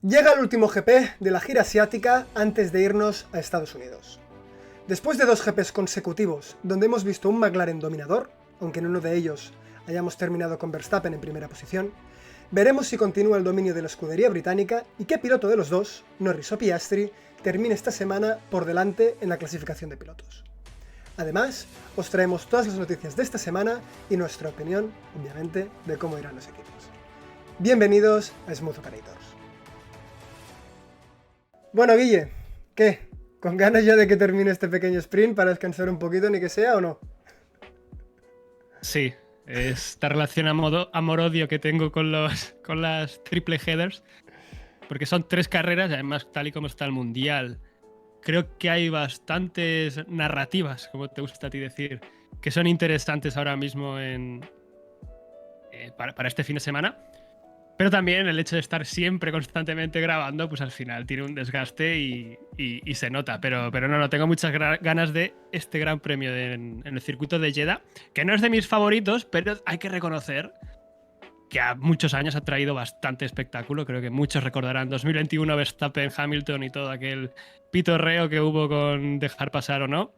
Llega el último GP de la gira asiática antes de irnos a Estados Unidos. Después de 2 GPs consecutivos donde hemos visto un McLaren dominador, aunque en uno de ellos hayamos terminado con Verstappen en primera posición, veremos si continúa el dominio de la escudería británica y qué piloto de los dos, Norris o Piastri, termina esta semana por delante en la clasificación de pilotos. Además, os traemos todas las noticias de esta semana y nuestra opinión, obviamente, de cómo irán los equipos. Bienvenidos a Smooth Operators. Bueno, Guille, ¿qué? ¿Con ganas ya de que termine este pequeño sprint para descansar un poquito, ni que sea, o no? Sí, esta relación amor-odio que tengo con las triple headers, porque son 3 carreras, además tal y como está el Mundial, creo que hay bastantes narrativas, como te gusta a ti decir, que son interesantes ahora mismo para este fin de semana. Pero también el hecho de estar siempre constantemente grabando, pues al final tiene un desgaste y se nota. Pero no, tengo muchas ganas de este gran premio en el circuito de Jeddah, que no es de mis favoritos, pero hay que reconocer que a muchos años ha traído bastante espectáculo. Creo que muchos recordarán 2021 Verstappen, Hamilton y todo aquel pitorreo que hubo con dejar pasar o no.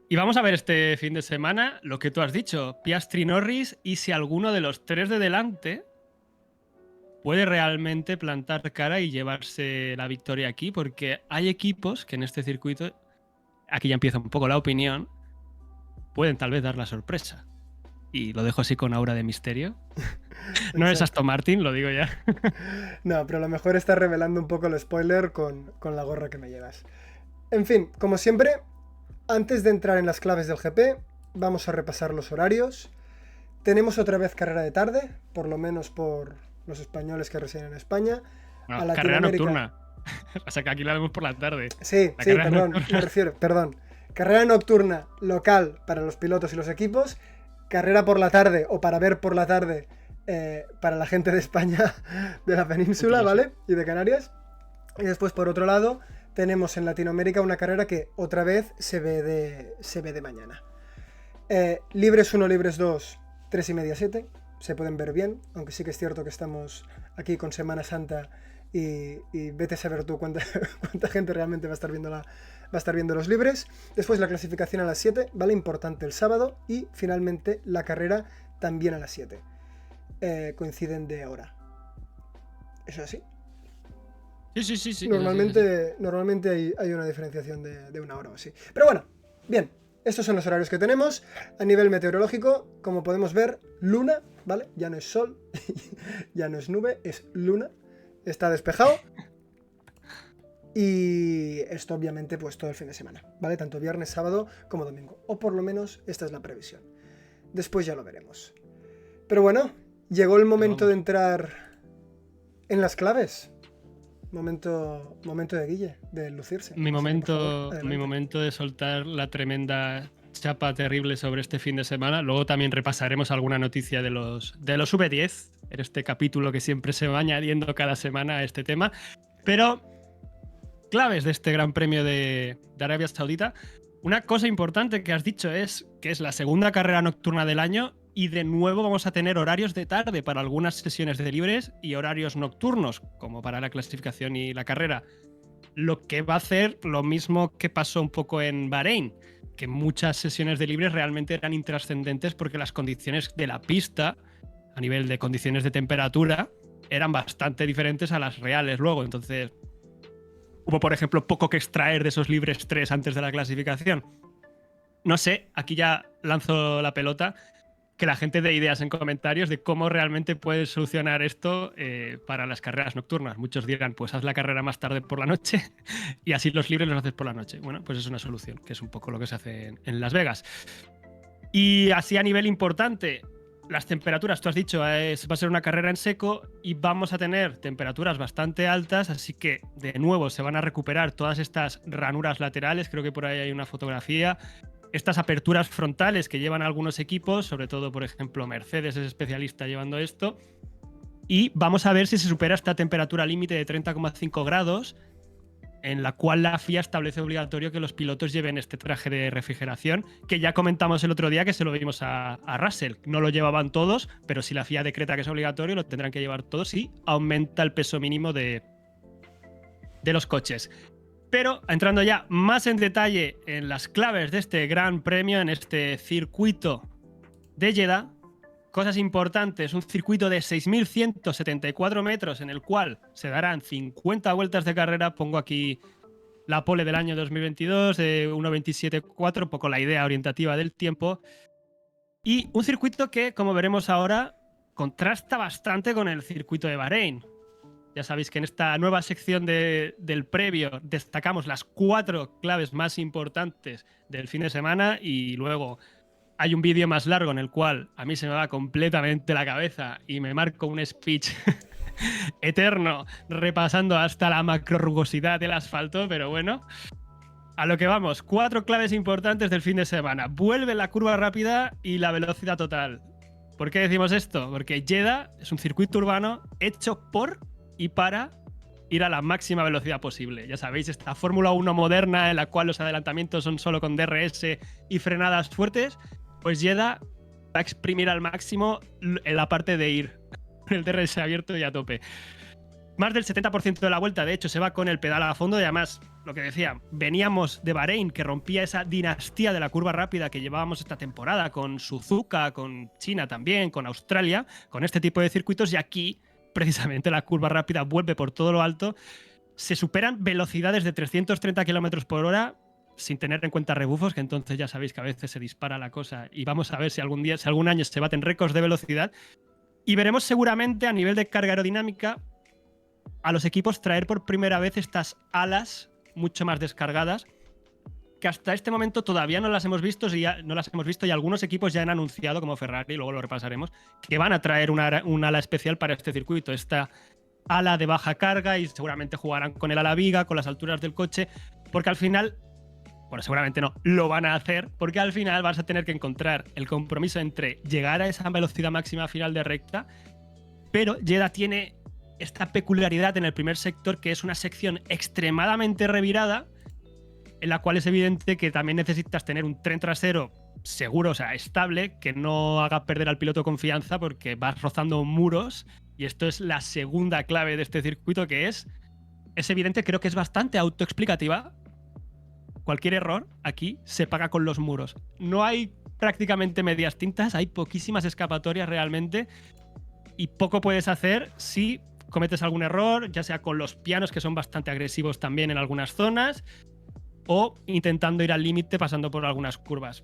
Y vamos a ver este fin de semana lo que tú has dicho, Piastri, Norris, y si alguno de los 3 de delante puede realmente plantar cara y llevarse la victoria aquí, porque hay equipos que en este circuito, aquí ya empieza un poco la opinión, pueden tal vez dar la sorpresa. Y lo dejo así con aura de misterio. No es Aston Martin, lo digo ya. No, pero a lo mejor estás revelando un poco el spoiler con la gorra que me llevas. En fin, como siempre, antes de entrar en las claves del GP, vamos a repasar los horarios. Tenemos otra vez carrera de tarde, por lo menos por los españoles que residen en España. No, carrera nocturna. O sea que aquí la vemos por la tarde. Sí, perdón, me refiero, perdón. Carrera nocturna local para los pilotos y los equipos. Carrera por la tarde o para ver por la tarde para la gente de España, de la península, ¿vale? Y de Canarias. Y después, por otro lado, tenemos en Latinoamérica una carrera que otra vez se ve de mañana. Libres 1, libres 2, 3:30, 7. Se pueden ver bien, aunque sí que es cierto que estamos aquí con Semana Santa y vete a saber tú cuánta gente realmente va a estar viendo los libres. Después la clasificación a las 7, ¿vale? Importante el sábado. Y finalmente la carrera también a las 7. Coinciden de hora. ¿Eso es así? Sí. Normalmente hay una diferenciación de una hora o así. Pero bueno, bien. Estos son los horarios que tenemos. A nivel meteorológico, como podemos ver, luna, ¿vale? Ya no es sol, ya no es nube, es luna. Está despejado. Y esto obviamente pues todo el fin de semana, ¿vale? Tanto viernes, sábado como domingo. O por lo menos esta es la previsión. Después ya lo veremos. Pero bueno, llegó el momento de entrar en las claves. Momento de Guille, de lucirse. Mi momento de soltar la tremenda chapa terrible sobre este fin de semana. Luego también repasaremos alguna noticia de los V10 en este capítulo que siempre se va añadiendo cada semana a este tema. Pero claves de este Gran Premio de Arabia Saudita. Una cosa importante que has dicho es que es la segunda carrera nocturna del año y de nuevo vamos a tener horarios de tarde para algunas sesiones de libres y horarios nocturnos, como para la clasificación y la carrera. Lo que va a hacer lo mismo que pasó un poco en Bahrein, que muchas sesiones de libres realmente eran intrascendentes porque las condiciones de la pista, a nivel de condiciones de temperatura, eran bastante diferentes a las reales luego. Entonces, hubo, por ejemplo, poco que extraer de esos libres 3 antes de la clasificación. No sé, aquí ya lanzo la pelota, que la gente dé ideas en comentarios de cómo realmente puedes solucionar esto para las carreras nocturnas. Muchos dirán, pues haz la carrera más tarde por la noche y así los libres los haces por la noche. Bueno, pues es una solución, que es un poco lo que se hace en Las Vegas. Y así a nivel importante, las temperaturas, tú has dicho, va a ser una carrera en seco y vamos a tener temperaturas bastante altas, así que de nuevo se van a recuperar todas estas ranuras laterales. Creo que por ahí hay una fotografía. Estas aperturas frontales que llevan algunos equipos, sobre todo, por ejemplo, Mercedes es especialista llevando esto. Y vamos a ver si se supera esta temperatura límite de 30,5 grados en la cual la FIA establece obligatorio que los pilotos lleven este traje de refrigeración, que ya comentamos el otro día que se lo vimos a Russell. No lo llevaban todos, pero si la FIA decreta que es obligatorio, lo tendrán que llevar todos y aumenta el peso mínimo de los coches. Pero entrando ya más en detalle en las claves de este gran premio, en este circuito de Jeddah, cosas importantes: un circuito de 6.174 metros en el cual se darán 50 vueltas de carrera. Pongo aquí la pole del año 2022 de 1.27.4, un poco la idea orientativa del tiempo. Y un circuito que, como veremos ahora, contrasta bastante con el circuito de Bahrein. Ya sabéis que en esta nueva sección del previo destacamos las 4 claves más importantes del fin de semana, y luego hay un vídeo más largo en el cual a mí se me va completamente la cabeza y me marco un speech eterno repasando hasta la macrorrugosidad del asfalto, pero bueno, a lo que vamos. 4 claves importantes del fin de semana. Vuelve la curva rápida y la velocidad total. ¿Por qué decimos esto? Porque Jeddah es un circuito urbano hecho por y para ir a la máxima velocidad posible. Ya sabéis, esta Fórmula 1 moderna en la cual los adelantamientos son solo con DRS y frenadas fuertes, pues Jeddah va a exprimir al máximo en la parte de ir, el DRS abierto y a tope. Más del 70% de la vuelta, de hecho, se va con el pedal a fondo, y además, lo que decía, veníamos de Bahrein, que rompía esa dinastía de la curva rápida que llevábamos esta temporada, con Suzuka, con China también, con Australia, con este tipo de circuitos, y aquí precisamente la curva rápida vuelve por todo lo alto. Se superan velocidades de 330 km por hora sin tener en cuenta rebufos, que entonces ya sabéis que a veces se dispara la cosa, y vamos a ver si algún año se baten récords de velocidad. Y veremos seguramente a nivel de carga aerodinámica a los equipos traer por primera vez estas alas mucho más descargadas, que hasta este momento todavía no las hemos visto, y algunos equipos ya han anunciado, como Ferrari, luego lo repasaremos, que van a traer un ala especial para este circuito, esta ala de baja carga, y seguramente jugarán con el ala viga, con las alturas del coche, porque al final, bueno, seguramente no, lo van a hacer, porque al final vas a tener que encontrar el compromiso entre llegar a esa velocidad máxima final de recta, pero Jeddah tiene esta peculiaridad en el primer sector, que es una sección extremadamente revirada, en la cual es evidente que también necesitas tener un tren trasero seguro, o sea, estable, que no haga perder al piloto confianza, porque vas rozando muros, y esto es la segunda clave de este circuito, que es evidente, creo que es bastante autoexplicativa. Cualquier error aquí se paga con los muros. No hay prácticamente medias tintas, hay poquísimas escapatorias realmente, y poco puedes hacer si cometes algún error, ya sea con los pianos, que son bastante agresivos también en algunas zonas, o intentando ir al límite pasando por algunas curvas.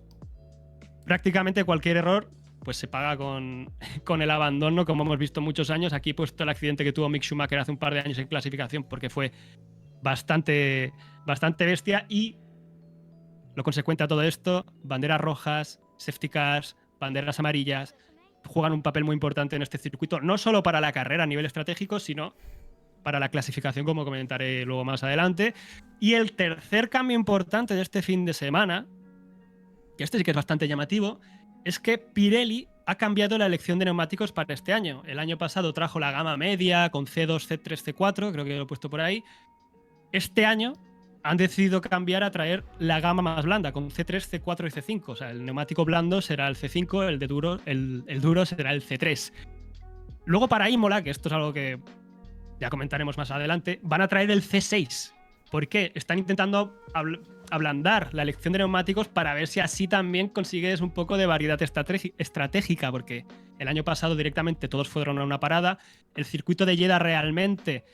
Prácticamente cualquier error pues se paga con el abandono, como hemos visto muchos años. Aquí he puesto el accidente que tuvo Mick Schumacher hace un par de años en clasificación, porque fue bastante bestia, y lo consecuente a todo esto: banderas rojas, safety cars, banderas amarillas, juegan un papel muy importante en este circuito, no solo para la carrera a nivel estratégico, sino para la clasificación, como comentaré luego más adelante. Y el tercer cambio importante de este fin de semana, que este sí que es bastante llamativo, es que Pirelli ha cambiado la elección de neumáticos para este año. El año pasado trajo la gama media con C2, C3, C4, creo que lo he puesto por ahí. Este año han decidido cambiar a traer la gama más blanda, con C3, C4 y C5. O sea, el neumático blando será el C5, el duro será el C3. Luego, para Imola, que esto es algo que ya comentaremos más adelante, van a traer el C6. ¿Por qué? Están intentando ablandar la elección de neumáticos para ver si así también consigues un poco de variedad estratégica, porque el año pasado directamente todos fueron a una parada. El circuito de Jeddah realmente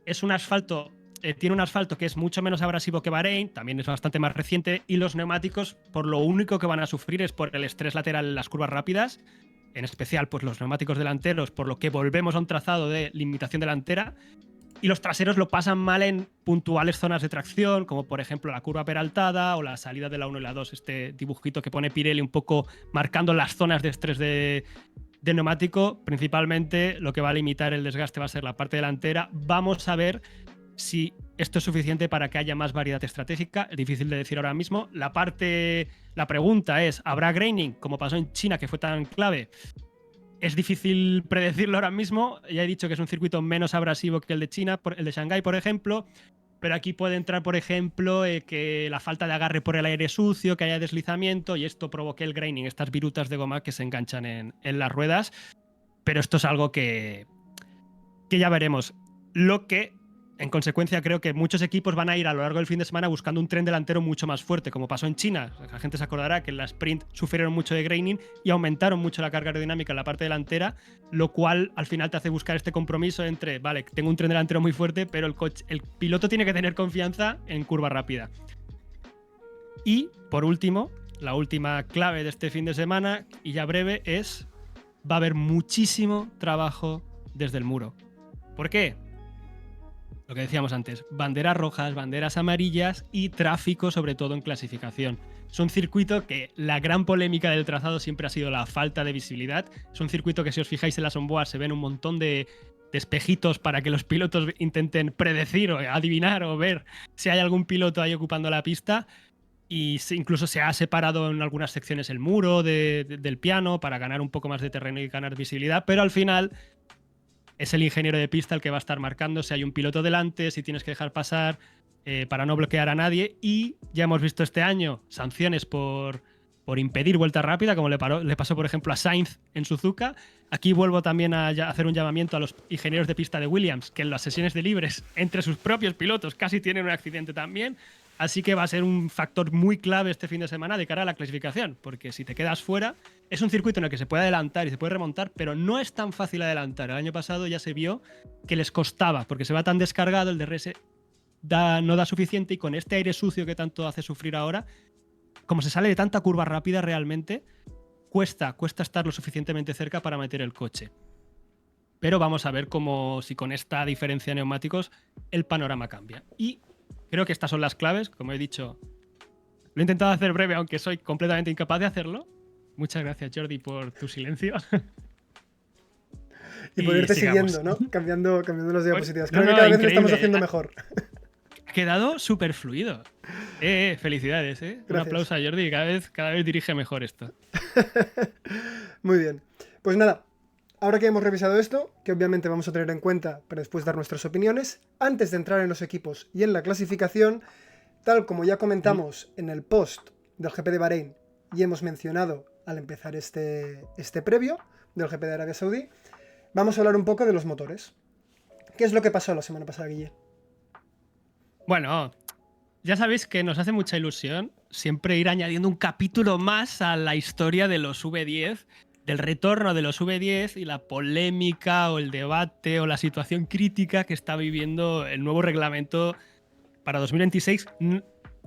es un asfalto, tiene un asfalto que es mucho menos abrasivo que Bahrein, también es bastante más reciente, y los neumáticos, por lo único que van a sufrir es por el estrés lateral en las curvas rápidas, en especial pues los neumáticos delanteros, por lo que volvemos a un trazado de limitación delantera, y los traseros lo pasan mal en puntuales zonas de tracción, como por ejemplo la curva peraltada o la salida de la 1 y la 2, este dibujito que pone Pirelli un poco marcando las zonas de estrés de neumático. Principalmente lo que va a limitar el desgaste va a ser la parte delantera. Vamos a ver si esto es suficiente para que haya más variedad estratégica. Es difícil de decir ahora mismo. La pregunta es, ¿habrá graining, como pasó en China, que fue tan clave? Es difícil predecirlo ahora mismo. Ya he dicho que es un circuito menos abrasivo que el de China, el de Shanghái, por ejemplo. pero aquí puede entrar, por ejemplo, que la falta de agarre por el aire sucio, que haya deslizamiento y esto provoque el graining, estas virutas de goma que se enganchan en las ruedas. Pero esto es algo que ya veremos. Lo que, en consecuencia, creo que muchos equipos van a ir a lo largo del fin de semana buscando un tren delantero mucho más fuerte, como pasó en China. La gente se acordará que en la sprint sufrieron mucho de graining y aumentaron mucho la carga aerodinámica en la parte delantera, lo cual al final te hace buscar este compromiso entre, vale, tengo un tren delantero muy fuerte, pero el piloto tiene que tener confianza en curva rápida. Y, por último, la última clave de este fin de semana, y ya breve, es: va a haber muchísimo trabajo desde el muro. ¿Por qué? Lo que decíamos antes, banderas rojas, banderas amarillas y tráfico, sobre todo en clasificación. Es un circuito que la gran polémica del trazado siempre ha sido la falta de visibilidad. Es un circuito que, si os fijáis en las onboard, se ven un montón de espejitos para que los pilotos intenten predecir o adivinar o ver si hay algún piloto ahí ocupando la pista. Y incluso se ha separado en algunas secciones el muro del piano para ganar un poco más de terreno y ganar visibilidad, pero al final es el ingeniero de pista el que va a estar marcando si hay un piloto delante, si tienes que dejar pasar, para no bloquear a nadie. Y ya hemos visto este año sanciones por impedir vuelta rápida, como le pasó, por ejemplo, a Sainz en Suzuka. Aquí vuelvo también a hacer un llamamiento a los ingenieros de pista de Williams, que en las sesiones de libres, entre sus propios pilotos, casi tienen un accidente también. Así que va a ser un factor muy clave este fin de semana de cara a la clasificación, porque si te quedas fuera, es un circuito en el que se puede adelantar y se puede remontar, pero no es tan fácil adelantar. El año pasado ya se vio que les costaba, porque se va tan descargado, el DRS no da suficiente, y con este aire sucio que tanto hace sufrir ahora, como se sale de tanta curva rápida, realmente cuesta estar lo suficientemente cerca para meter el coche. Pero vamos a ver si con esta diferencia de neumáticos el panorama cambia. Y creo que estas son las claves. Como he dicho, lo he intentado hacer breve, aunque soy completamente incapaz de hacerlo. Muchas gracias, Jordi, por tu silencio. Y por irte siguiendo, ¿no? Cambiando las diapositivas. Creo que cada vez lo estamos haciendo mejor. Ha quedado súper fluido. Felicidades, ¿eh? Un aplauso a Jordi. Cada vez dirige mejor esto. Muy bien. Pues nada, ahora que hemos revisado esto, que obviamente vamos a tener en cuenta para después dar nuestras opiniones, antes de entrar en los equipos y en la clasificación, tal como ya comentamos en el post del GP de Bahrein y hemos mencionado al empezar este previo del GP de Arabia Saudí, vamos a hablar un poco de los motores. ¿Qué es lo que pasó la semana pasada, Guille? Bueno, ya sabéis que nos hace mucha ilusión siempre ir añadiendo un capítulo más a la historia de los V10, del retorno de los V10 y la polémica o el debate o la situación crítica que está viviendo el nuevo reglamento para 2026.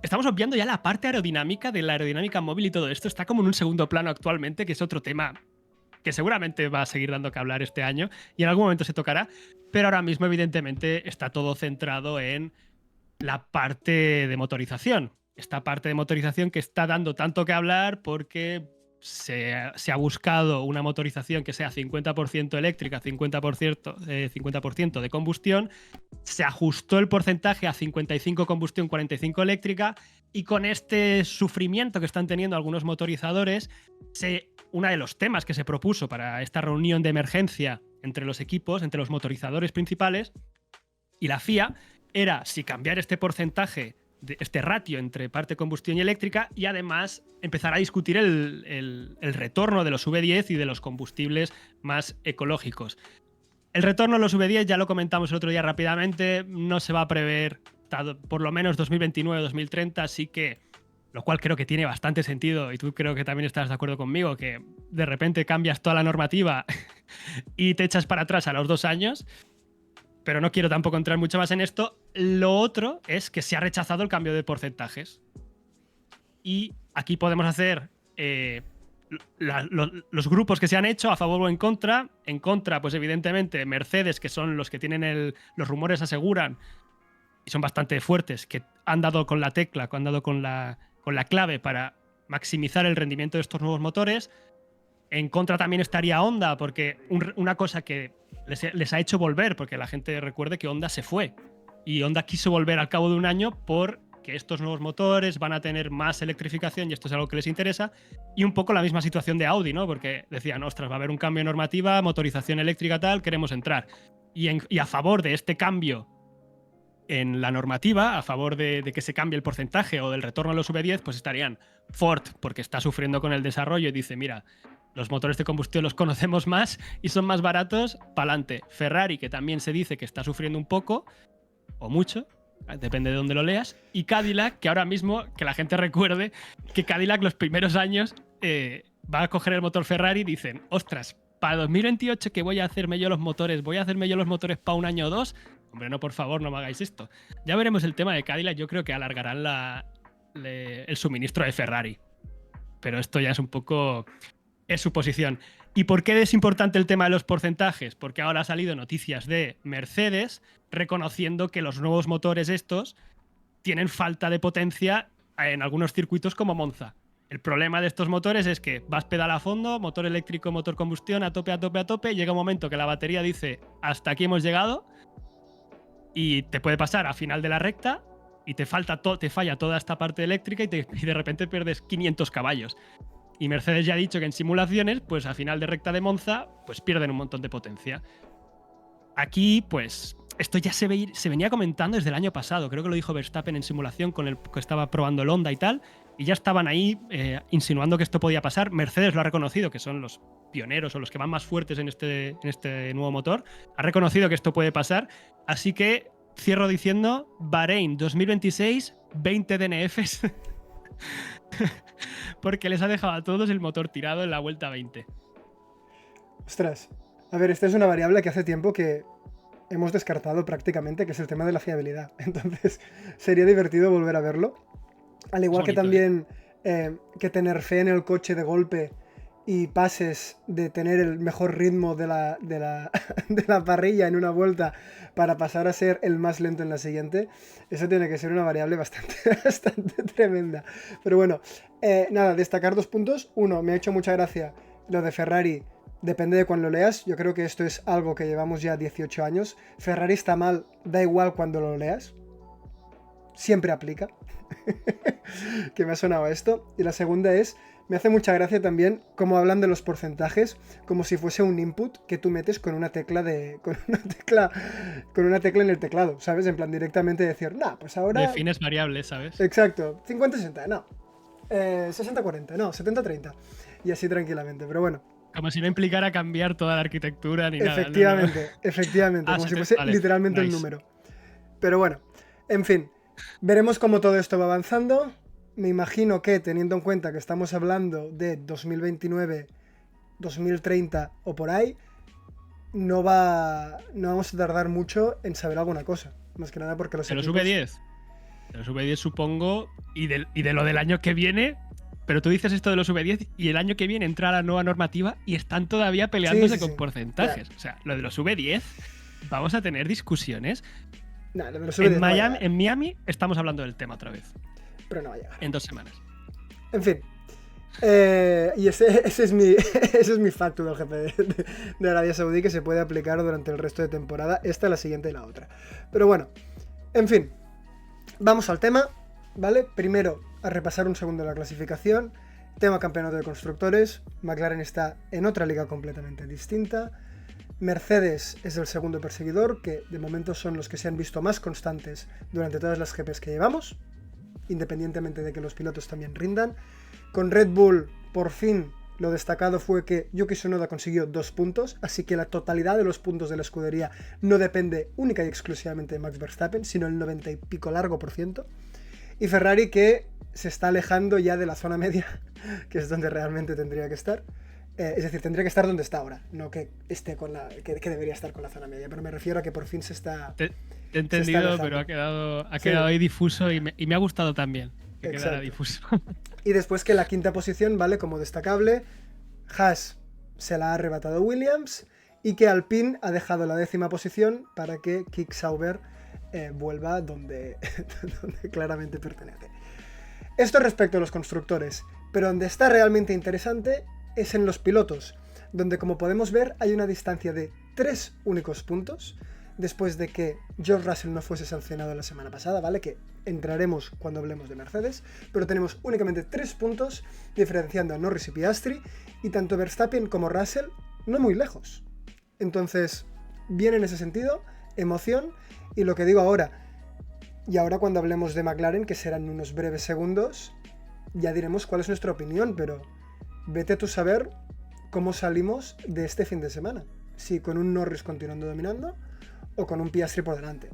Estamos obviando ya la parte aerodinámica, de la aerodinámica móvil, y todo esto está como en un segundo plano actualmente, que es otro tema que seguramente va a seguir dando que hablar este año y en algún momento se tocará, pero ahora mismo evidentemente está todo centrado en la parte de motorización. Esta parte de motorización que está dando tanto que hablar porque se ha buscado una motorización que sea 50% eléctrica, 50% de combustión. Se ajustó el porcentaje a 55 combustión, 45 eléctrica, y con este sufrimiento que están teniendo algunos motorizadores, uno de los temas que se propuso para esta reunión de emergencia entre los equipos, entre los motorizadores principales y la FIA, era si cambiar este porcentaje, este ratio entre parte combustión y eléctrica, y además empezar a discutir el retorno de los V10 y de los combustibles más ecológicos. El retorno de los V10, ya lo comentamos el otro día rápidamente, no se va a prever por lo menos 2029-2030, así que, lo cual creo que tiene bastante sentido, y tú creo que también estás de acuerdo conmigo, que de repente cambias toda la normativa y te echas para atrás a los 2 años. Pero no quiero tampoco entrar mucho más en esto. Lo otro es que se ha rechazado el cambio de porcentajes. Y aquí podemos hacer los grupos que se han hecho a favor o en contra. En contra, pues evidentemente Mercedes, que son los que tienen los rumores aseguran, y son bastante fuertes, que han dado con la tecla, que han dado con la clave para maximizar el rendimiento de estos nuevos motores. En contra también estaría Honda, porque una cosa que les ha hecho volver, porque la gente recuerde que Honda se fue, y Honda quiso volver al cabo de un año porque estos nuevos motores van a tener más electrificación y esto es algo que les interesa, y un poco la misma situación de Audi, ¿no? Porque decían, ostras, va a haber un cambio de normativa, motorización eléctrica tal, queremos entrar. Y a favor de este cambio en la normativa a favor de que se cambie el porcentaje o del retorno a los V10, pues estarían Ford, porque está sufriendo con el desarrollo y dice, mira, los motores de combustión los conocemos más y son más baratos, pa'lante. Ferrari, que también se dice que está sufriendo un poco o mucho, depende de dónde lo leas, y Cadillac, que ahora mismo, que la gente recuerde que Cadillac los primeros años va a coger el motor Ferrari y dicen, ostras, para 2028 que voy a hacerme yo los motores para un año o dos. Hombre, no, por favor, no me hagáis esto. Ya veremos el tema de Cadillac. Yo creo que alargarán el suministro de Ferrari. Pero esto ya es un poco... es su posición. ¿Y por qué es importante el tema de los porcentajes? Porque ahora ha salido noticias de Mercedes reconociendo que los nuevos motores estos tienen falta de potencia en algunos circuitos como Monza. El problema de estos motores es que vas pedal a fondo, motor eléctrico, motor combustión, a tope, a tope, a tope. Llega un momento que la batería dice, hasta aquí hemos llegado, y te puede pasar a final de la recta y te falla toda esta parte eléctrica y de repente pierdes 500 caballos. Y Mercedes ya ha dicho que en simulaciones, pues a final de recta de Monza, pues pierden un montón de potencia. Aquí, pues, esto ya se venía comentando desde el año pasado. Creo que lo dijo Verstappen en simulación con el que estaba probando el Honda y tal. Y ya estaban ahí insinuando que esto podía pasar. Mercedes lo ha reconocido, que son los pioneros o los que van más fuertes en este nuevo motor. Ha reconocido que esto puede pasar. Así que cierro diciendo Bahrein 2026, 20 DNFs. Porque les ha dejado a todos el motor tirado en la vuelta 20. Ostras. A ver, esta es una variable que hace tiempo que hemos descartado prácticamente, que es el tema de la fiabilidad. Entonces, sería divertido volver a verlo. Al igual que también que tener fe en el coche de golpe y pases de tener el mejor ritmo de la parrilla en una vuelta para pasar a ser el más lento en la siguiente. Eso tiene que ser una variable bastante tremenda. Pero bueno, nada, destacar 2 puntos. Uno, me ha hecho mucha gracia lo de Ferrari. Depende de cuándo lo leas. Yo creo que esto es algo que llevamos ya 18 años. Ferrari está mal, da igual cuando lo leas. Siempre aplica. Que me ha sonado esto. Y la segunda es, me hace mucha gracia también cómo hablan de los porcentajes como si fuese un input que tú metes con una tecla en el teclado, ¿sabes? En plan directamente decir, nah, pues ahora... Defines variables, ¿sabes? Exacto. 50-60, no. 60-40, no. 70-30. Y así tranquilamente, pero bueno. Como si no implicara cambiar toda la arquitectura ni nada. Efectivamente. Como si fuese literalmente un número. Pero bueno, en fin. Veremos cómo todo esto va avanzando. Me imagino que, teniendo en cuenta que estamos hablando de 2029, 2030 o por ahí, no vamos a tardar mucho en saber alguna cosa. Más que nada porque los equipos... De los V10 supongo, y de lo del año que viene. Pero tú dices esto de los V10 y el año que viene entra la nueva normativa y están todavía peleándose con porcentajes. Claro. O sea, lo de los V10, vamos a tener discusiones. No, lo de los V10 en Miami estamos hablando del tema otra vez. Pero no va a llegar. En 2 semanas. En fin. Y ese es mi facto del GP de Arabia Saudí, que se puede aplicar durante el resto de temporada. Esta, la siguiente y la otra. Pero bueno, en fin. Vamos al tema, ¿vale? Primero, a repasar un segundo la clasificación. Tema campeonato de constructores. McLaren está en otra liga completamente distinta. Mercedes es el segundo perseguidor, que de momento son los que se han visto más constantes durante todas las GPs que llevamos, independientemente de que los pilotos también rindan. Con Red Bull, por fin, lo destacado fue que Yuki Tsunoda consiguió 2 puntos, así que la totalidad de los puntos de la escudería no depende única y exclusivamente de Max Verstappen, sino el 90 y pico largo por ciento. Y Ferrari, que se está alejando ya de la zona media, que es donde realmente tendría que estar. Es decir, tendría que estar donde está ahora, no que esté que debería estar con la zona media, pero me refiero a que por fin se está... Te he entendido, pero ha quedado ahí difuso y me ha gustado también que quedara difuso. Y después que la quinta posición, ¿vale? Como destacable, Haas se la ha arrebatado Williams y que Alpine ha dejado la 10ª posición para que Kick Sauber vuelva donde claramente pertenece. Esto respecto a los constructores, pero donde está realmente interesante es en los pilotos, donde como podemos ver hay una distancia de 3 únicos puntos, después de que George Russell no fuese sancionado la semana pasada, ¿vale? Que entraremos cuando hablemos de Mercedes, pero tenemos únicamente 3 puntos diferenciando a Norris y Piastri, y tanto Verstappen como Russell no muy lejos. Entonces, bien en ese sentido, emoción, y lo que digo ahora, Y ahora cuando hablemos de McLaren, que serán unos breves segundos, ya diremos cuál es nuestra opinión, pero vete tú a saber cómo salimos de este fin de semana. Si con un Norris continuando dominando o con un Piastri por delante.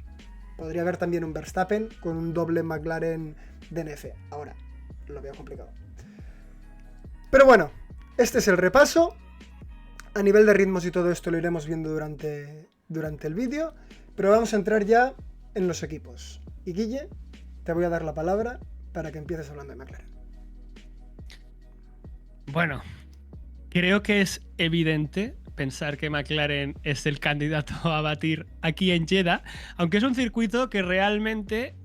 Podría haber también un Verstappen con un doble McLaren DNF. Ahora, lo veo complicado. Pero bueno, este es el repaso. A nivel de ritmos y todo esto lo iremos viendo durante el vídeo. Pero vamos a entrar ya en los equipos. Y Guille, te voy a dar la palabra para que empieces hablando de McLaren. Bueno, creo que es evidente pensar que McLaren es el candidato a batir aquí en Jeddah, aunque es un circuito que realmente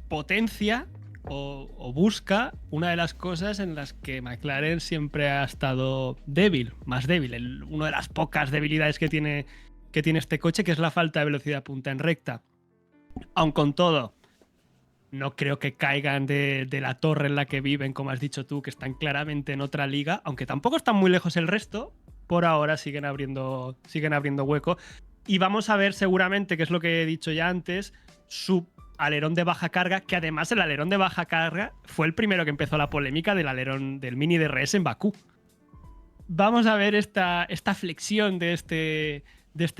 potencia o busca una de las cosas en las que McLaren siempre ha estado débil, más débil, una de las pocas debilidades que tiene este coche, que es la falta de velocidad punta en recta. Aun con todo, no creo que caigan de la torre en la que viven, como has dicho tú, que están claramente en otra liga, aunque tampoco están muy lejos el resto. Por ahora siguen abriendo hueco. Y vamos a ver seguramente, que es lo que he dicho ya antes, su alerón de baja carga, que además el alerón de baja carga fue el primero que empezó la polémica del alerón del Mini DRS en Bakú. Vamos a ver esta flexión de este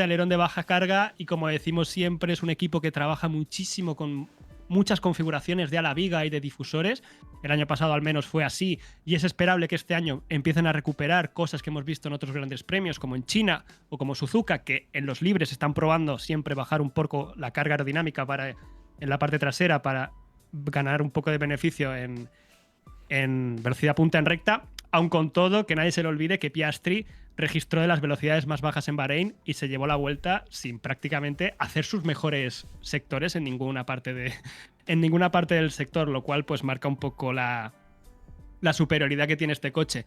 alerón de baja carga, y como decimos siempre, es un equipo que trabaja muchísimo con muchas configuraciones de ala viga y de difusores. El año pasado al menos fue así, y es esperable que este año empiecen a recuperar cosas que hemos visto en otros grandes premios, como en China o como Suzuka, que en los libres están probando siempre bajar un poco la carga aerodinámica en la parte trasera para ganar un poco de beneficio en velocidad punta en recta. Aun con todo, que nadie se le olvide que Piastri registró de las velocidades más bajas en Bahrein y se llevó la vuelta sin prácticamente hacer sus mejores sectores en ninguna parte del sector, lo cual pues marca un poco la superioridad que tiene este coche.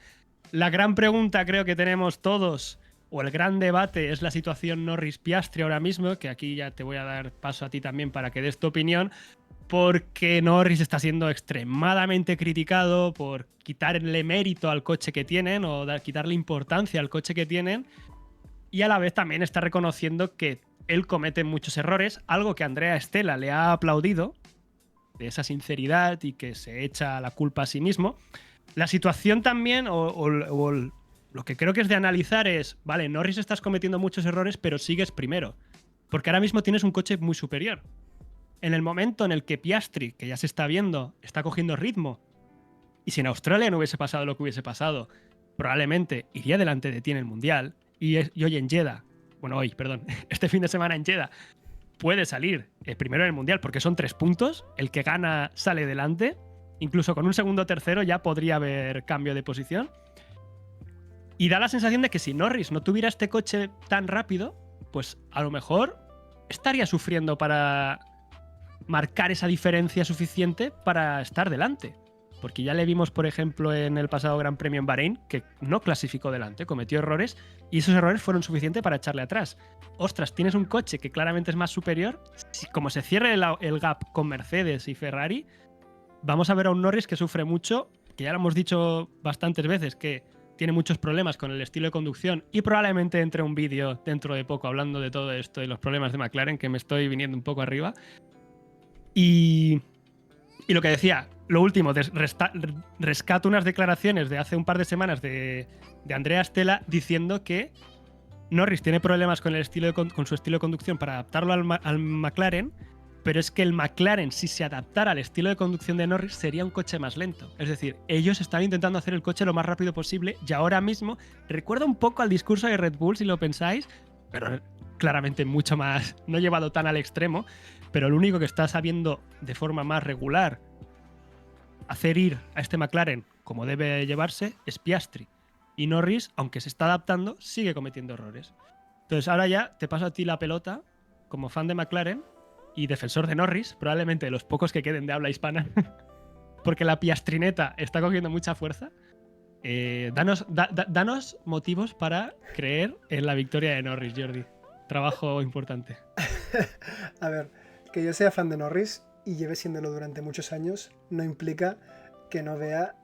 La gran pregunta, creo que tenemos todos, o el gran debate, es la situación Norris-Piastri ahora mismo, que aquí ya te voy a dar paso a ti también para que des tu opinión, porque Norris está siendo extremadamente criticado por quitarle mérito al coche que tienen o quitarle importancia al coche que tienen, y a la vez también está reconociendo que él comete muchos errores, algo que Andrea Stella le ha aplaudido, de esa sinceridad y que se echa la culpa a sí mismo. La situación también, lo que creo que es de analizar es, vale, Norris, estás cometiendo muchos errores, pero sigues primero, porque ahora mismo tienes un coche muy superior. En el momento en el que Piastri, que ya se está viendo, está cogiendo ritmo, y si en Australia no hubiese pasado lo que hubiese pasado, probablemente iría delante de ti en el Mundial, y hoy en Jeddah, este fin de semana en Jeddah, puede salir primero en el Mundial, porque son 3 puntos, el que gana sale delante, incluso con un segundo o tercero ya podría haber cambio de posición. Y da la sensación de que si Norris no tuviera este coche tan rápido, pues a lo mejor estaría sufriendo para marcar esa diferencia suficiente para estar delante. Porque ya le vimos, por ejemplo, en el pasado Gran Premio en Bahrein, que no clasificó delante, cometió errores, y esos errores fueron suficientes para echarle atrás. Ostras, tienes un coche que claramente es más superior, como se cierre el gap con Mercedes y Ferrari, vamos a ver a un Norris que sufre mucho, que ya lo hemos dicho bastantes veces, que tiene muchos problemas con el estilo de conducción, y probablemente entre un vídeo dentro de poco hablando de todo esto y los problemas de McLaren, que me estoy viniendo un poco arriba. Y lo que decía, lo último, rescato unas declaraciones de hace un par de semanas de Andrea Stella diciendo que Norris tiene problemas con su estilo de conducción para adaptarlo al McLaren, pero es que el McLaren, si se adaptara al estilo de conducción de Norris, sería un coche más lento. Es decir, ellos están intentando hacer el coche lo más rápido posible, y ahora mismo recuerda un poco al discurso de Red Bull, si lo pensáis, pero claramente mucho más, no llevado tan al extremo, pero el único que está sabiendo de forma más regular hacer ir a este McLaren como debe llevarse es Piastri. Y Norris, aunque se está adaptando, sigue cometiendo errores. Entonces ahora ya te paso a ti la pelota, como fan de McLaren y defensor de Norris, probablemente de los pocos que queden de habla hispana, porque la piastrineta está cogiendo mucha fuerza. Danos motivos para creer en la victoria de Norris, Jordi. Trabajo importante. A ver, que yo sea fan de Norris y lleve siéndolo durante muchos años no implica que no vea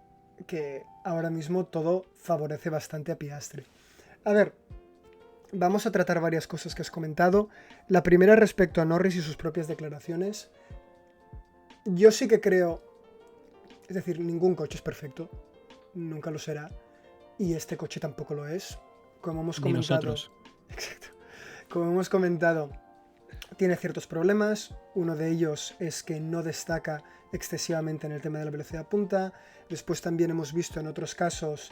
que ahora mismo todo favorece bastante a Piastri. A ver, vamos a tratar varias cosas que has comentado. La primera respecto a Norris y sus propias declaraciones. yo sí que creo, es decir, ningún coche es perfecto, nunca lo será, y este coche tampoco lo es, como hemos comentado. Exacto. Como hemos comentado, tiene ciertos problemas. Uno de ellos es que no destaca excesivamente en el tema de la velocidad punta. Después también hemos visto en otros casos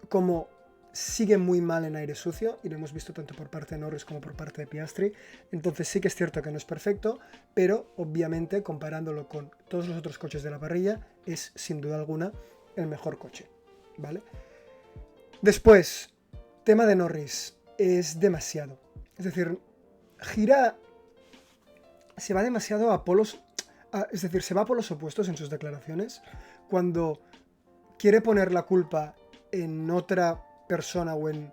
cómo sigue muy mal en aire sucio, y lo hemos visto tanto por parte de Norris como por parte de Piastri. Entonces sí que es cierto que no es perfecto, pero obviamente comparándolo con todos los otros coches de la parrilla, es sin duda alguna el mejor coche, ¿vale? Después, tema de Norris, es demasiado. Es decir, se va demasiado a polos, es decir, se va a polos opuestos en sus declaraciones, cuando quiere poner la culpa en otra persona o en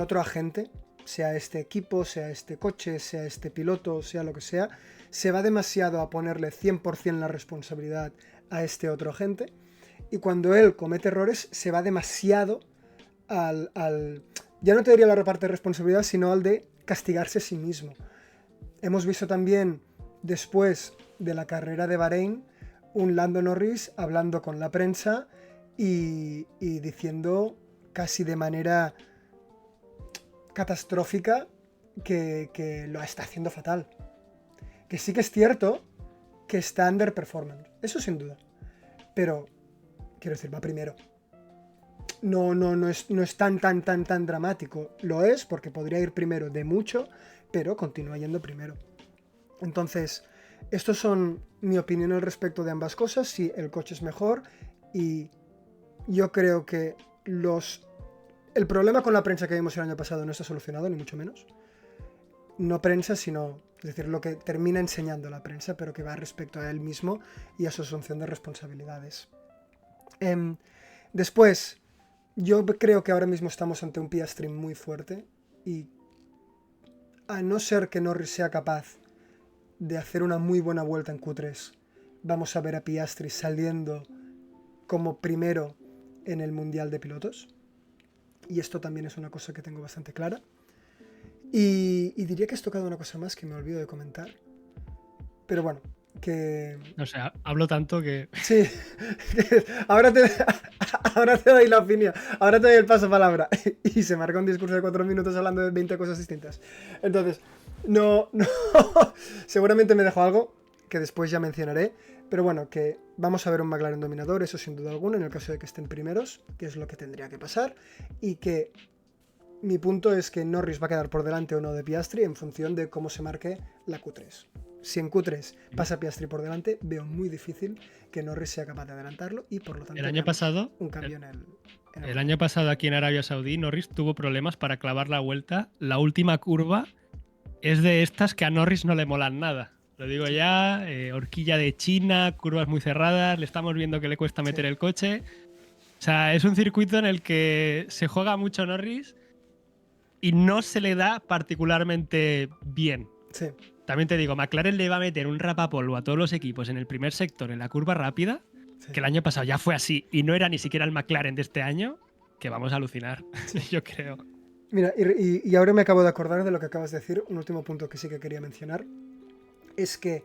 otro agente, sea este equipo, sea este coche, sea este piloto, sea lo que sea, se va demasiado a ponerle 100% la responsabilidad a este otro agente, y cuando él comete errores se va demasiado ya no te diría la parte de responsabilidad, sino al de castigarse a sí mismo. Hemos visto también, después de la carrera de Bahrein, un Lando Norris hablando con la prensa y diciendo casi de manera catastrófica que lo está haciendo fatal. Que sí que es cierto que está underperformance, eso sin duda. Pero, quiero decir, va primero. No es tan dramático. Lo es porque podría ir primero de mucho, pero continúa yendo primero. Entonces, estos son mi opinión al respecto de ambas cosas. Sí, el coche es mejor, y yo creo que el problema con la prensa que vimos el año pasado no está solucionado, ni mucho menos. No prensa, sino, es decir, lo que termina enseñando la prensa, pero que va respecto a él mismo y a su asunción de responsabilidades. Después, yo creo que ahora mismo estamos ante un Piastri muy fuerte, y a no ser que Norris sea capaz de hacer una muy buena vuelta en Q3, vamos a ver a Piastri saliendo como primero en el Mundial de Pilotos, y esto también es una cosa que tengo bastante clara. Y diría que has tocado una cosa más que me olvido de comentar, pero bueno, que... O sea, hablo tanto que... Sí, ahora te doy la opinión, ahora te doy el paso palabra, y se marca un discurso de 4 minutos hablando de 20 cosas distintas. Entonces, no, seguramente me dejo algo que después ya mencionaré, pero bueno, que vamos a ver un McLaren dominador, eso sin duda alguna, en el caso de que estén primeros, que es lo que tendría que pasar, y que mi punto es que Norris va a quedar por delante o no de Piastri en función de cómo se marque la Q3. Si en Q3 pasa Piastri por delante, veo muy difícil que Norris sea capaz de adelantarlo, y por lo tanto el año pasado, un cambio el año pasado aquí en Arabia Saudí, Norris tuvo problemas para clavar la vuelta. La última curva es de estas que a Norris no le molan nada. Lo digo ya, horquilla de China, curvas muy cerradas, le estamos viendo que le cuesta meter el coche. O sea, es un circuito en el que se juega mucho Norris y no se le da particularmente bien. Sí. También te digo, McLaren le va a meter un rapapolvo a todos los equipos en el primer sector, en la curva rápida, que el año pasado ya fue así y no era ni siquiera el McLaren de este año, que vamos a alucinar, yo creo. Mira, y ahora me acabo de acordar de lo que acabas de decir. Un último punto que sí que quería mencionar es que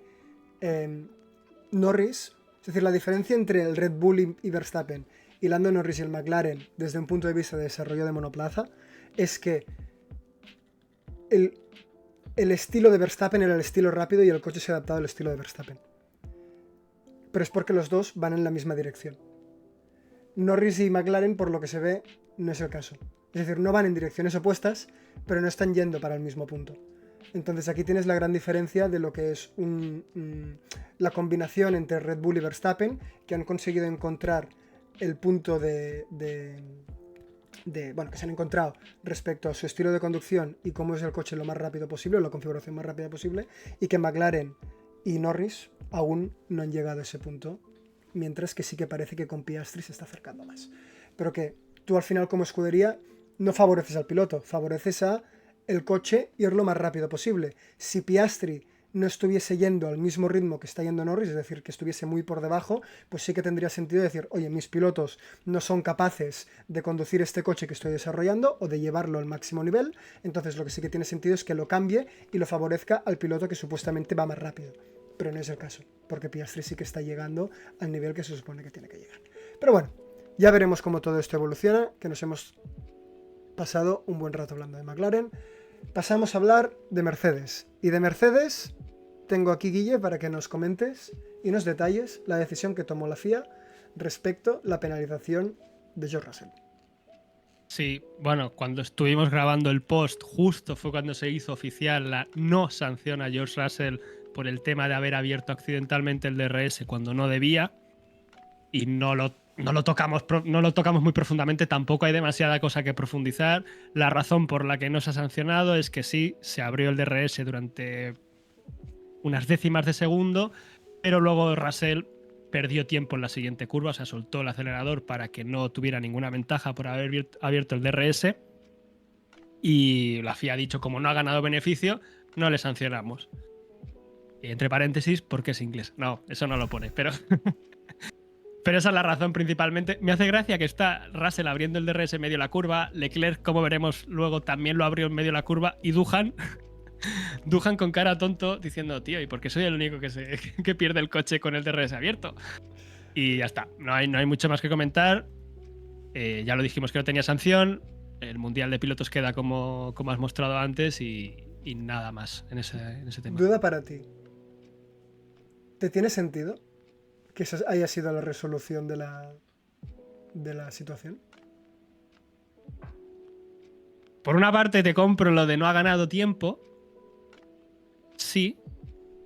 Norris, es decir, la diferencia entre el Red Bull y Verstappen y Lando Norris y el McLaren desde un punto de vista de desarrollo de monoplaza es que el estilo de Verstappen era el estilo rápido y el coche se ha adaptado al estilo de Verstappen. Pero es porque los dos van en la misma dirección. Norris y McLaren, por lo que se ve, no es el caso. Es decir, no van en direcciones opuestas, pero no están yendo para el mismo punto. Entonces aquí tienes la gran diferencia de lo que es la combinación entre Red Bull y Verstappen, que han conseguido encontrar el punto bueno, que se han encontrado respecto a su estilo de conducción y cómo es el coche lo más rápido posible, o la configuración más rápida posible, y que McLaren y Norris aún no han llegado a ese punto, mientras que sí que parece que con Piastri se está acercando más. Pero que tú al final como escudería no favoreces al piloto, favoreces a el coche ir lo más rápido posible. Si Piastri no estuviese yendo al mismo ritmo que está yendo Norris, es decir, que estuviese muy por debajo, pues sí que tendría sentido decir, oye, mis pilotos no son capaces de conducir este coche que estoy desarrollando o de llevarlo al máximo nivel, entonces lo que sí que tiene sentido es que lo cambie y lo favorezca al piloto que supuestamente va más rápido, pero no es el caso. porque Piastri sí que está llegando al nivel que se supone que tiene que llegar. Pero bueno, ya veremos cómo todo esto evoluciona, que nos hemos pasado un buen rato hablando de McLaren. Pasamos a hablar de Mercedes. Y de Mercedes tengo aquí, Guille, para que nos comentes y nos detalles la decisión que tomó la FIA respecto a la penalización de George Russell. Sí, bueno, cuando estuvimos grabando el post, justo fue cuando se hizo oficial la no sanción a George Russell por el tema de haber abierto accidentalmente el DRS cuando no debía, y no lo tocamos muy profundamente, tampoco hay demasiada cosa que profundizar. La razón por la que no se ha sancionado es que sí, se abrió el DRS durante unas décimas de segundo, pero luego Russell perdió tiempo en la siguiente curva, o sea, soltó el acelerador para que no tuviera ninguna ventaja por haber abierto el DRS, y la FIA ha dicho, como no ha ganado beneficio, no le sancionamos. Y entre paréntesis, porque es inglés. No, eso no lo pone, pero... Pero esa es la razón principalmente. Me hace gracia que está Russell abriendo el DRS en medio de la curva, Leclerc, como veremos luego, también lo abrió en medio de la curva, y Duhan con cara tonto diciendo, tío, ¿y por qué soy el único que pierde el coche con el DRS abierto? Y ya está, no hay mucho más que comentar. Ya lo dijimos que no tenía sanción, el Mundial de Pilotos queda como has mostrado antes, y nada más en ese tema. Duda para ti. ¿Te tiene sentido que esa haya sido la resolución de la situación? Por una parte te compro lo de no ha ganado tiempo. Sí,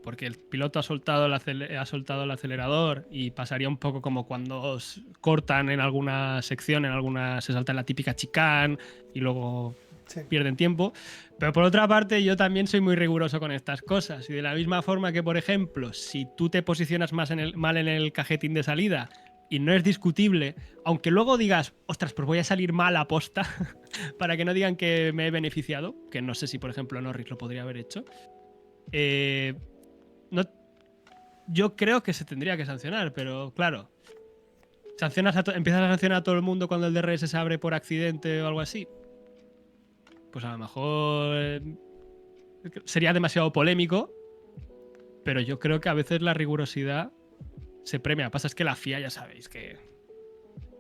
porque el piloto ha soltado el acelerador, y pasaría un poco como cuando cortan en alguna sección, se salta en la típica chicane y luego Sí. pierden tiempo. Pero por otra parte, yo también soy muy riguroso con estas cosas, y de la misma forma que, por ejemplo, si tú te posicionas mal en el cajetín de salida y no es discutible, aunque luego digas, ostras, pues voy a salir mal a posta para que no digan que me he beneficiado, que no sé si, por ejemplo, Norris lo podría haber hecho, yo creo que se tendría que sancionar, pero claro, empiezas a sancionar a todo el mundo cuando el DRS se abre por accidente o algo así. Pues a lo mejor sería demasiado polémico, pero yo creo que a veces la rigurosidad se premia. Lo que pasa es que la FIA, ya sabéis, que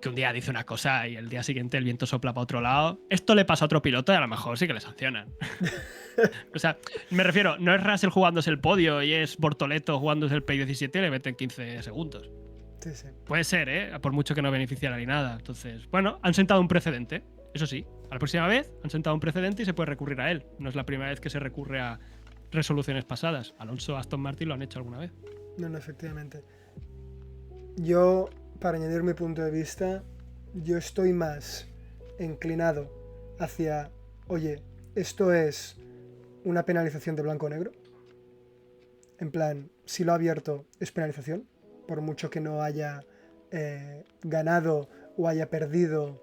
un día dice una cosa y el día siguiente el viento sopla para otro lado. Esto le pasa a otro piloto y a lo mejor sí que le sancionan. O sea, me refiero, no es Russell jugándose el podio y es Bortoleto jugándose el P17 y le meten 15 segundos. Sí, sí. Puede ser, por mucho que no beneficiara ni nada. Entonces, bueno, han sentado un precedente. Eso sí, a la próxima vez han sentado un precedente y se puede recurrir a él. No es la primera vez que se recurre a resoluciones pasadas. Alonso, Aston Martin lo han hecho alguna vez. No, efectivamente. Yo, para añadir mi punto de vista, yo estoy más inclinado hacia, oye, esto es una penalización de blanco o negro. En plan, si lo ha abierto es penalización, por mucho que no haya ganado o haya perdido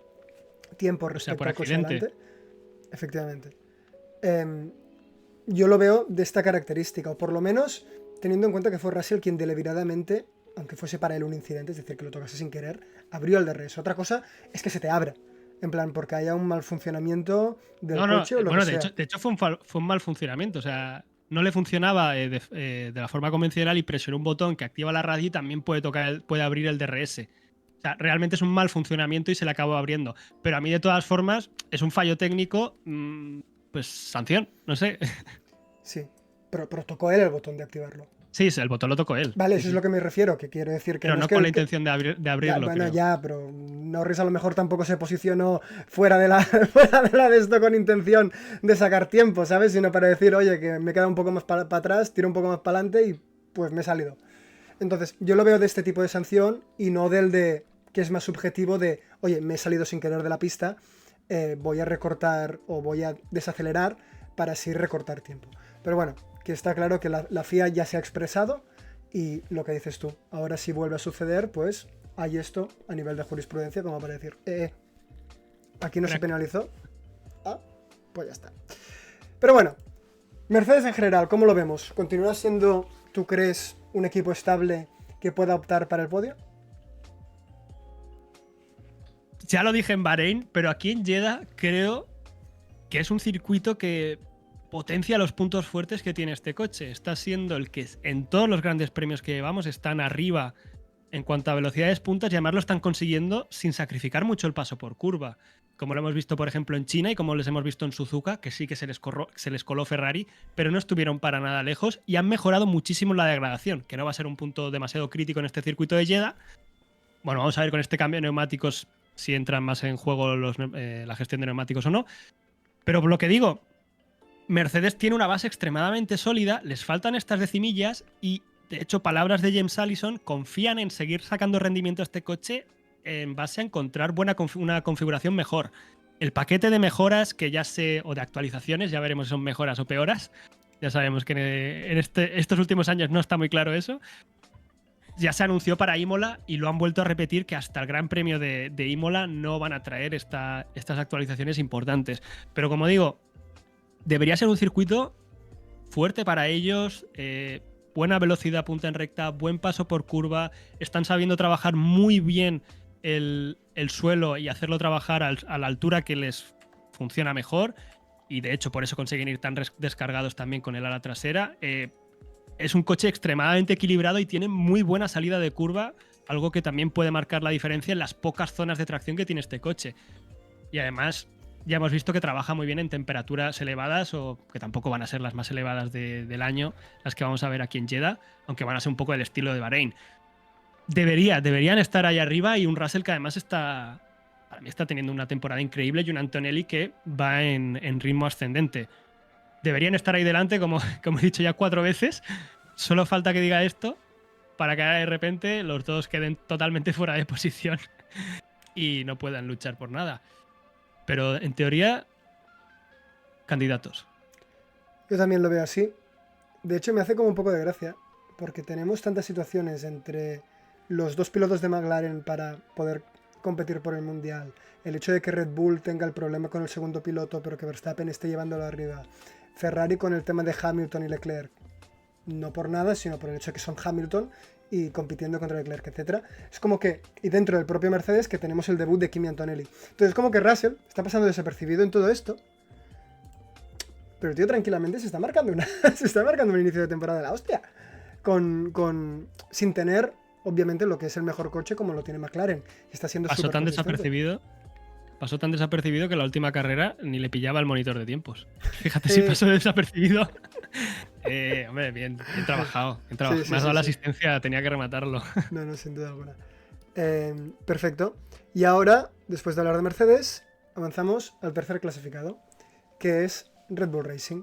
tiempo respecto al coche delante. Efectivamente. Yo lo veo de esta característica, o por lo menos teniendo en cuenta que fue Russell quien deliberadamente, aunque fuese para él un incidente, es decir, que lo tocase sin querer, abrió el DRS. Otra cosa es que se te abra, en plan, porque haya un mal funcionamiento del coche o lo que sea. De hecho fue un mal funcionamiento, o sea, no le funcionaba de la forma convencional y presionó un botón que activa la radio y también puede abrir el DRS. O sea, realmente es un mal funcionamiento y se le acabó abriendo. Pero a mí, de todas formas, es un fallo técnico, pues sanción, no sé. Sí, pero tocó él el botón de activarlo. Sí, el botón lo tocó él. Vale, sí, eso es lo que me refiero, que quiero decir que... Pero no con la intención de abrirlo. Bueno, creo. ya, pero Norris a lo mejor tampoco se posicionó fuera de la de esto con intención de sacar tiempo, ¿sabes? Sino para decir, oye, que me queda un poco más para atrás, tiro un poco más para adelante y pues me he salido. Entonces, yo lo veo de este tipo de sanción y no del de que es más subjetivo de, oye, me he salido sin querer de la pista, voy a recortar o voy a desacelerar para así recortar tiempo. Pero bueno, que está claro que la FIA ya se ha expresado y lo que dices tú, ahora si vuelve a suceder, pues hay esto a nivel de jurisprudencia como para decir, aquí no se penalizó, pues ya está. Pero bueno, Mercedes en general, ¿cómo lo vemos? ¿Continuará siendo, tú crees, un equipo estable que pueda optar para el podio? Ya lo dije en Bahrein, pero aquí en Jeddah creo que es un circuito que potencia los puntos fuertes que tiene este coche. Está siendo el que en todos los grandes premios que llevamos están arriba en cuanto a velocidades puntas, y además lo están consiguiendo sin sacrificar mucho el paso por curva. Como lo hemos visto, por ejemplo, en China y como les hemos visto en Suzuka, que sí que se les coló Ferrari, pero no estuvieron para nada lejos y han mejorado muchísimo la degradación, que no va a ser un punto demasiado crítico en este circuito de Jeddah. Bueno, vamos a ver con este cambio de neumáticos si entran más en juego la gestión de neumáticos o no. Pero por lo que digo, Mercedes tiene una base extremadamente sólida, les faltan estas decimillas y, de hecho, palabras de James Allison, confían en seguir sacando rendimiento a este coche en base a encontrar una configuración mejor. El paquete de mejoras o de actualizaciones, ya veremos si son mejoras o peoras. Ya sabemos que en estos últimos años no está muy claro eso. Ya se anunció para Imola y lo han vuelto a repetir, que hasta el Gran Premio de Imola no van a traer estas actualizaciones importantes. Pero como digo, debería ser un circuito fuerte para ellos, buena velocidad punta en recta, buen paso por curva, están sabiendo trabajar muy bien el suelo y hacerlo trabajar a la altura que les funciona mejor, y de hecho por eso consiguen ir tan descargados también con el ala trasera. Es un coche extremadamente equilibrado y tiene muy buena salida de curva, algo que también puede marcar la diferencia en las pocas zonas de tracción que tiene este coche. Y además ya hemos visto que trabaja muy bien en temperaturas elevadas, o que tampoco van a ser las más elevadas del año, las que vamos a ver aquí en Jeddah, aunque van a ser un poco del estilo de Bahrein. Deberían estar ahí arriba, y un Russell que además para mí está teniendo una temporada increíble, y un Antonelli que va en ritmo ascendente. Deberían estar ahí delante, como he dicho ya 4 veces. Solo falta que diga esto para que de repente los dos queden totalmente fuera de posición y no puedan luchar por nada. Pero en teoría, candidatos. Yo también lo veo así. De hecho, me hace como un poco de gracia, porque tenemos tantas situaciones entre los dos pilotos de McLaren para poder competir por el Mundial. El hecho de que Red Bull tenga el problema con el segundo piloto, pero que Verstappen esté llevándolo arriba. Ferrari con el tema de Hamilton y Leclerc. No por nada, sino por el hecho de que son Hamilton y compitiendo contra Leclerc, etc. Es como que, y dentro del propio Mercedes, que tenemos el debut de Kimi Antonelli. Entonces es como que Russell está pasando desapercibido en todo esto, pero el tío tranquilamente se está marcando un inicio de temporada de la hostia, sin tener, obviamente, lo que es el mejor coche como lo tiene McLaren. Está siendo Pasó tan desapercibido que la última carrera ni le pillaba el monitor de tiempos. Fíjate si pasó desapercibido. Hombre, bien trabajado. Sí, me has dado la asistencia, tenía que rematarlo. No, sin duda alguna. Perfecto. Y ahora, después de hablar de Mercedes, avanzamos al tercer clasificado, que es Red Bull Racing.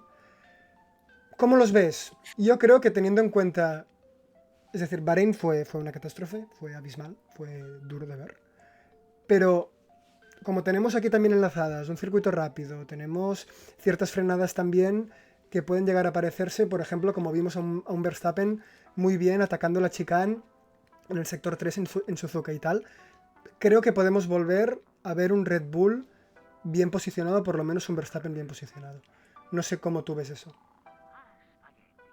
¿Cómo los ves? Yo creo que, teniendo en cuenta... Es decir, Bahrein fue una catástrofe, fue abismal, fue duro de ver. Pero como tenemos aquí también enlazadas un circuito rápido, tenemos ciertas frenadas también que pueden llegar a parecerse, por ejemplo, como vimos a un Verstappen muy bien atacando la chicane en el sector 3 en Suzuka y tal. Creo que podemos volver a ver un Red Bull bien posicionado, por lo menos un Verstappen bien posicionado. No sé cómo tú ves eso.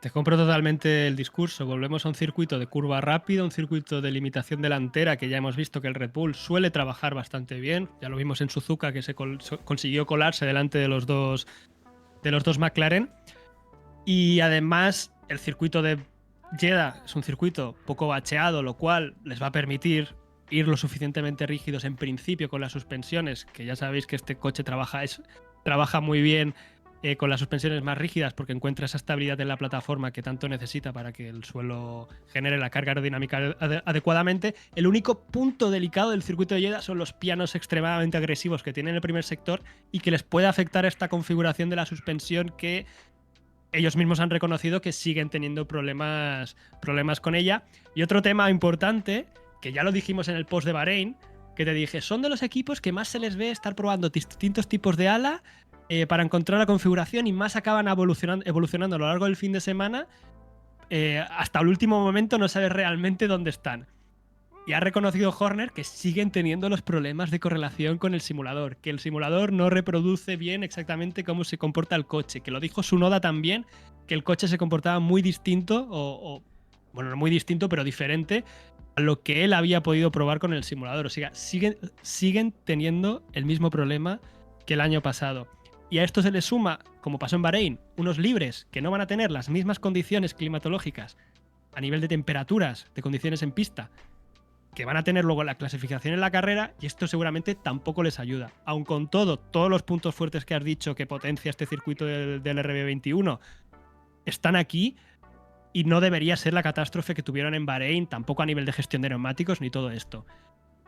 Te compro totalmente el discurso. Volvemos a un circuito de curva rápida, un circuito de limitación delantera, que ya hemos visto que el Red Bull suele trabajar bastante bien. Ya lo vimos en Suzuka, que se consiguió colarse delante de los dos McLaren. Y además el circuito de Jeddah es un circuito poco bacheado, lo cual les va a permitir ir lo suficientemente rígidos en principio con las suspensiones, que ya sabéis que este coche trabaja muy bien con las suspensiones más rígidas, porque encuentra esa estabilidad en la plataforma que tanto necesita para que el suelo genere la carga aerodinámica adecuadamente. El único punto delicado del circuito de Jeddah son los pianos extremadamente agresivos que tiene en el primer sector y que les puede afectar esta configuración de la suspensión, que ellos mismos han reconocido que siguen teniendo problemas con ella. Y otro tema importante, que ya lo dijimos en el post de Bahrein, que te dije, son de los equipos que más se les ve estar probando distintos tipos de ala para encontrar la configuración, y más acaban evolucionando a lo largo del fin de semana. Hasta el último momento no sabes realmente dónde están. Y ha reconocido Horner que siguen teniendo los problemas de correlación con el simulador, que el simulador no reproduce bien exactamente cómo se comporta el coche, que lo dijo Tsunoda también, que el coche se comportaba muy distinto, bueno, no muy distinto, pero diferente a lo que él había podido probar con el simulador. O sea, siguen teniendo el mismo problema que el año pasado. Y a esto se le suma, como pasó en Bahrein, unos libres que no van a tener las mismas condiciones climatológicas a nivel de temperaturas, de condiciones en pista, que van a tener luego la clasificación en la carrera, y esto seguramente tampoco les ayuda. Aun con todo, todos los puntos fuertes que has dicho que potencia este circuito del RB21 están aquí, y no debería ser la catástrofe que tuvieron en Bahrein, tampoco a nivel de gestión de neumáticos ni todo esto.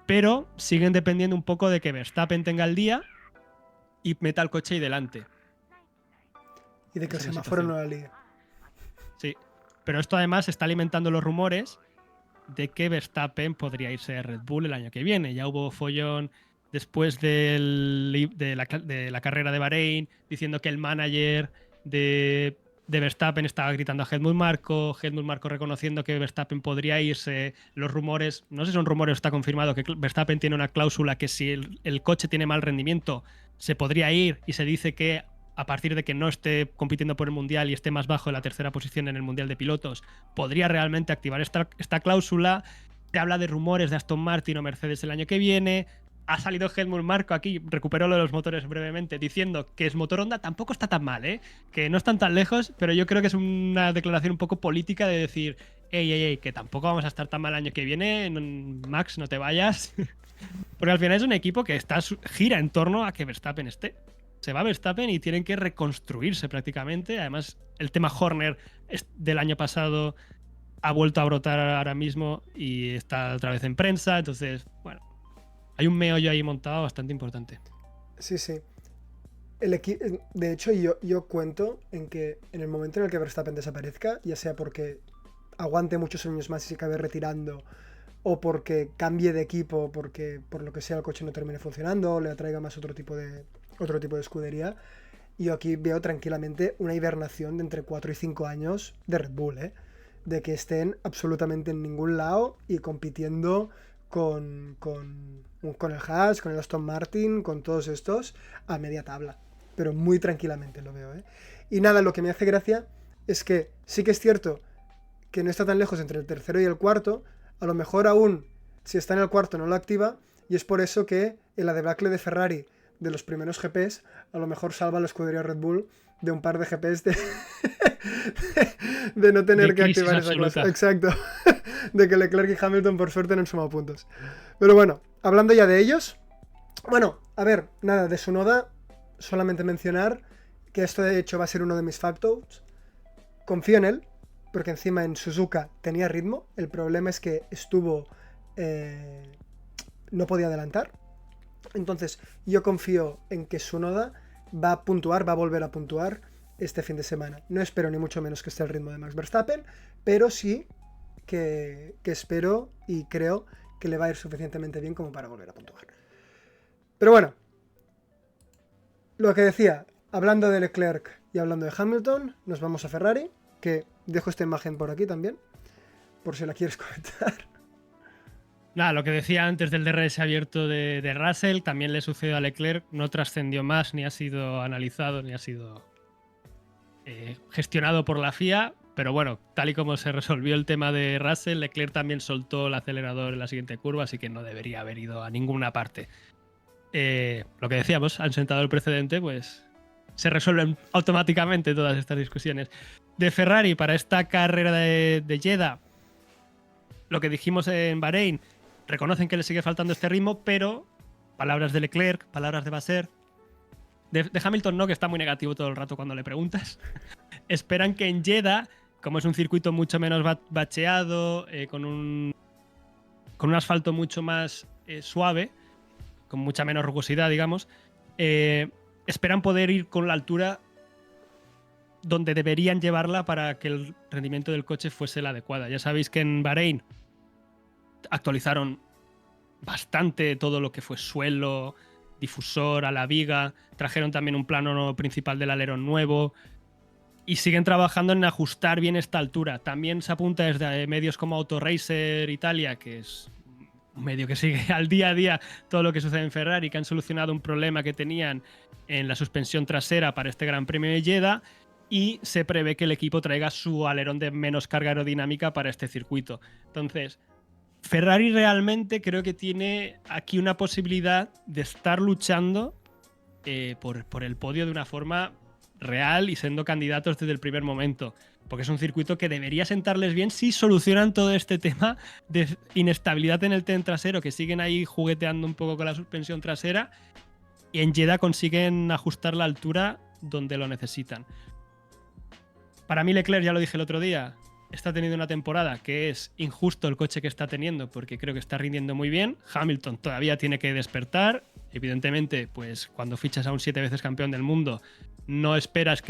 Pero siguen dependiendo un poco de que Verstappen tenga el día y meta el coche ahí delante. Y de que el semáforo no la líe. Sí, pero esto además está alimentando los rumores de que Verstappen podría irse a Red Bull el año que viene. Ya hubo follón después de la carrera de Bahrein diciendo que el manager de Verstappen estaba gritando a Helmut Marko reconociendo que Verstappen podría irse. Los rumores, no sé si son rumores o está confirmado, que Verstappen tiene una cláusula que si el coche tiene mal rendimiento se podría ir, y se dice que a partir de que no esté compitiendo por el Mundial y esté más bajo de la tercera posición en el Mundial de Pilotos, podría realmente activar esta cláusula. Se habla de rumores de Aston Martin o Mercedes el año que viene. Ha salido Helmut Marko aquí, recuperó lo de los motores brevemente, diciendo que es motor Honda tampoco está tan mal, que no están tan lejos, pero yo creo que es una declaración un poco política de decir, ey, que tampoco vamos a estar tan mal el año que viene, Max, no te vayas. Porque al final es un equipo que gira en torno a que Verstappen esté. Se va Verstappen y tienen que reconstruirse prácticamente. Además, el tema Horner del año pasado ha vuelto a brotar ahora mismo y está otra vez en prensa. Entonces, bueno, hay un meollo ahí montado bastante importante. Sí. De hecho, yo cuento en que en el momento en el que Verstappen desaparezca, ya sea porque aguante muchos años más y se acabe retirando, o porque cambie de equipo, porque por lo que sea el coche no termine funcionando, o le atraiga más otro tipo de escudería, yo aquí veo tranquilamente una hibernación de entre 4 y 5 años de Red Bull, de que estén absolutamente en ningún lado y compitiendo con el Haas, con el Aston Martin, con todos estos a media tabla, pero muy tranquilamente lo veo, Y nada, lo que me hace gracia es que sí que es cierto que no está tan lejos entre el tercero y el cuarto. A lo mejor aún, si está en el cuarto, no lo activa, y es por eso que en la debacle de Ferrari de los primeros GPs, a lo mejor salva a la escudería Red Bull de un par de GPs de no tener que activar esa clase. Exacto. De que Leclerc y Hamilton por suerte no han sumado puntos. Pero bueno, hablando ya de ellos, bueno, a ver, nada, de Tsunoda, solamente mencionar que esto de hecho va a ser uno de mis factos. Confío en él, porque encima en Suzuka tenía ritmo. El problema es que no podía adelantar. Entonces yo confío en que Tsunoda va a puntuar, va a volver a puntuar este fin de semana. No espero ni mucho menos que esté al ritmo de Max Verstappen, pero sí que espero y creo que le va a ir suficientemente bien como para volver a puntuar. Pero bueno, lo que decía, hablando de Leclerc y hablando de Hamilton, nos vamos a Ferrari, que dejo esta imagen por aquí también, por si la quieres comentar. Nada, lo que decía antes del DRS abierto de Russell, también le sucedió a Leclerc, no trascendió más, ni ha sido analizado, ni ha sido gestionado por la FIA, pero bueno, tal y como se resolvió el tema de Russell, Leclerc también soltó el acelerador en la siguiente curva, así que no debería haber ido a ninguna parte. Lo que decíamos, han sentado el precedente, pues se resuelven automáticamente todas estas discusiones. De Ferrari para esta carrera de Jeddah, lo que dijimos en Bahrein, reconocen que le sigue faltando este ritmo, pero palabras de Leclerc, palabras de Vasser, de Hamilton no, que está muy negativo todo el rato cuando le preguntas. Esperan que en Jeddah, como es un circuito mucho menos bacheado, con un asfalto mucho más suave, con mucha menos rugosidad, digamos, esperan poder ir con la altura donde deberían llevarla para que el rendimiento del coche fuese la adecuada. Ya sabéis que en Bahrein actualizaron bastante todo lo que fue suelo, difusor, a la viga, trajeron también un plano principal del alerón nuevo y siguen trabajando en ajustar bien esta altura. También se apunta desde medios como Autoracer Italia, que es un medio que sigue al día a día todo lo que sucede en Ferrari, que han solucionado un problema que tenían en la suspensión trasera para este Gran Premio de Jeddah, y se prevé que el equipo traiga su alerón de menos carga aerodinámica para este circuito. Entonces, Ferrari realmente creo que tiene aquí una posibilidad de estar luchando por el podio de una forma real y siendo candidatos desde el primer momento. Porque es un circuito que debería sentarles bien si solucionan todo este tema de inestabilidad en el tren trasero, que siguen ahí jugueteando un poco con la suspensión trasera, y en Jeddah consiguen ajustar la altura donde lo necesitan. Para mí Leclerc, ya lo dije el otro día, está teniendo una temporada que es injusto el coche que está teniendo, porque creo que está rindiendo muy bien. Hamilton todavía tiene que despertar. Evidentemente, pues cuando fichas a un 7 veces campeón del mundo, no esperas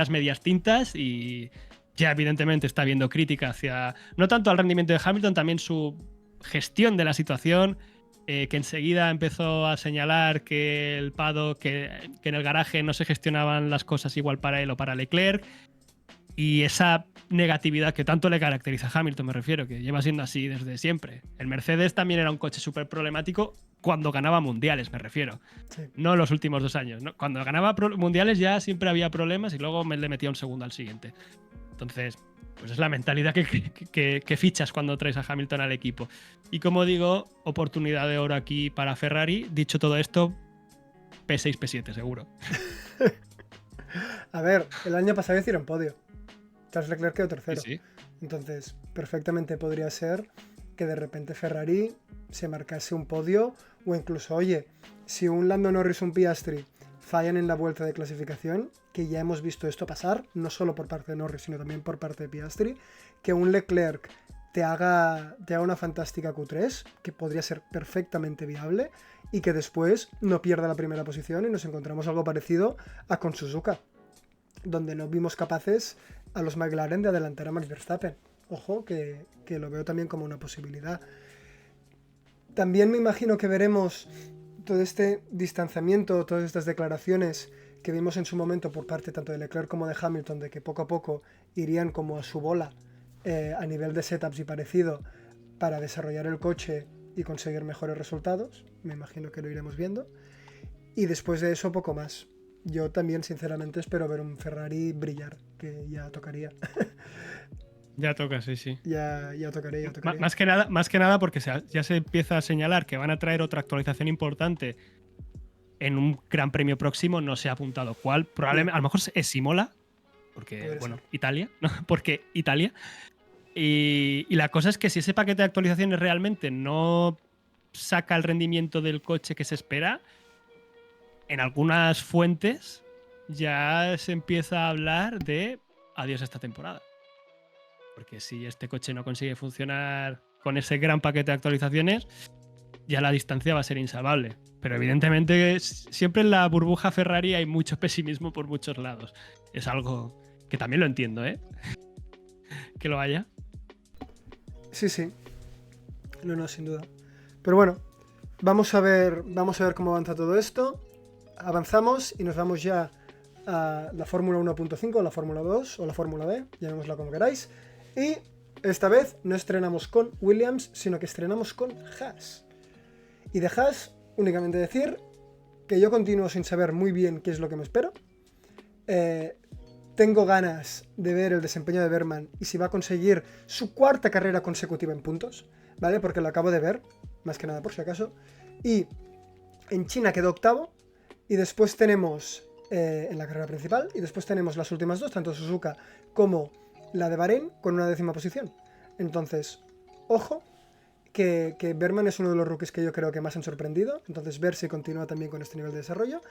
medias tintas, y ya evidentemente está habiendo crítica hacia, no tanto al rendimiento de Hamilton, también su gestión de la situación, que enseguida empezó a señalar que el paddock, que en el garaje no se gestionaban las cosas igual para él o para Leclerc, y esa negatividad que tanto le caracteriza a Hamilton, me refiero, que lleva siendo así desde siempre. El Mercedes también era un coche súper problemático cuando ganaba mundiales, me refiero. Sí. No los últimos 2 años. ¿No? Cuando ganaba mundiales ya siempre había problemas y luego le metía un segundo al siguiente. Entonces, pues es la mentalidad que fichas cuando traes a Hamilton al equipo. Y como digo, oportunidad de oro aquí para Ferrari. Dicho todo esto, P6, P7 seguro. A ver, el año pasado hicieron podio. Charles Leclerc quedó tercero. Sí. Entonces, perfectamente podría ser que de repente Ferrari se marcase un podio, o incluso, oye, si un Lando Norris o un Piastri fallan en la vuelta de clasificación, que ya hemos visto esto pasar, no solo por parte de Norris, sino también por parte de Piastri, que un Leclerc te haga una fantástica Q3, que podría ser perfectamente viable, y que después no pierda la primera posición y nos encontramos algo parecido a con Suzuka, donde no vimos capaces a los McLaren de adelantar a Max Verstappen. Ojo, que lo veo también como una posibilidad. También me imagino que veremos todo este distanciamiento, todas estas declaraciones que vimos en su momento por parte tanto de Leclerc como de Hamilton, de que poco a poco irían como a su bola a nivel de setups y parecido para desarrollar el coche y conseguir mejores resultados. Me imagino que lo iremos viendo. Y después de eso, poco más. Yo también, sinceramente, espero ver un Ferrari brillar, que ya tocaría. Ya toca, sí. Ya tocaría. Más que nada porque ya se empieza a señalar que van a traer otra actualización importante en un gran premio próximo. No se ha apuntado cuál. Probablemente, a lo mejor es Imola, porque, bueno, Italia, ¿no? Porque Italia. Y la cosa es que si ese paquete de actualizaciones realmente no saca el rendimiento del coche que se espera, en algunas fuentes ya se empieza a hablar de adiós esta temporada. Porque si este coche no consigue funcionar con ese gran paquete de actualizaciones, ya la distancia va a ser insalvable. Pero evidentemente siempre en la burbuja Ferrari hay mucho pesimismo por muchos lados. Es algo que también lo entiendo, ¿eh? Que lo haya. Sí. No, sin duda. Pero bueno, vamos a ver cómo avanza todo esto. Avanzamos y nos vamos ya a la Fórmula 1.5, o la Fórmula 2, o la Fórmula B, llamémosla como queráis. Y esta vez no estrenamos con Williams, sino que estrenamos con Haas. Y de Haas, únicamente decir que yo continúo sin saber muy bien qué es lo que me espero. Tengo ganas de ver el desempeño de Berman y si va a conseguir su 4ª carrera consecutiva en puntos, ¿vale? Porque lo acabo de ver, más que nada por si acaso. Y en China quedó 8º. Y después tenemos en la carrera principal, y después tenemos las últimas 2, tanto Suzuka como la de Bahrein, con una 10ª posición. Entonces, ojo, que Berman es uno de los rookies que yo creo que más han sorprendido. Entonces, ver si continúa también con este nivel de desarrollo.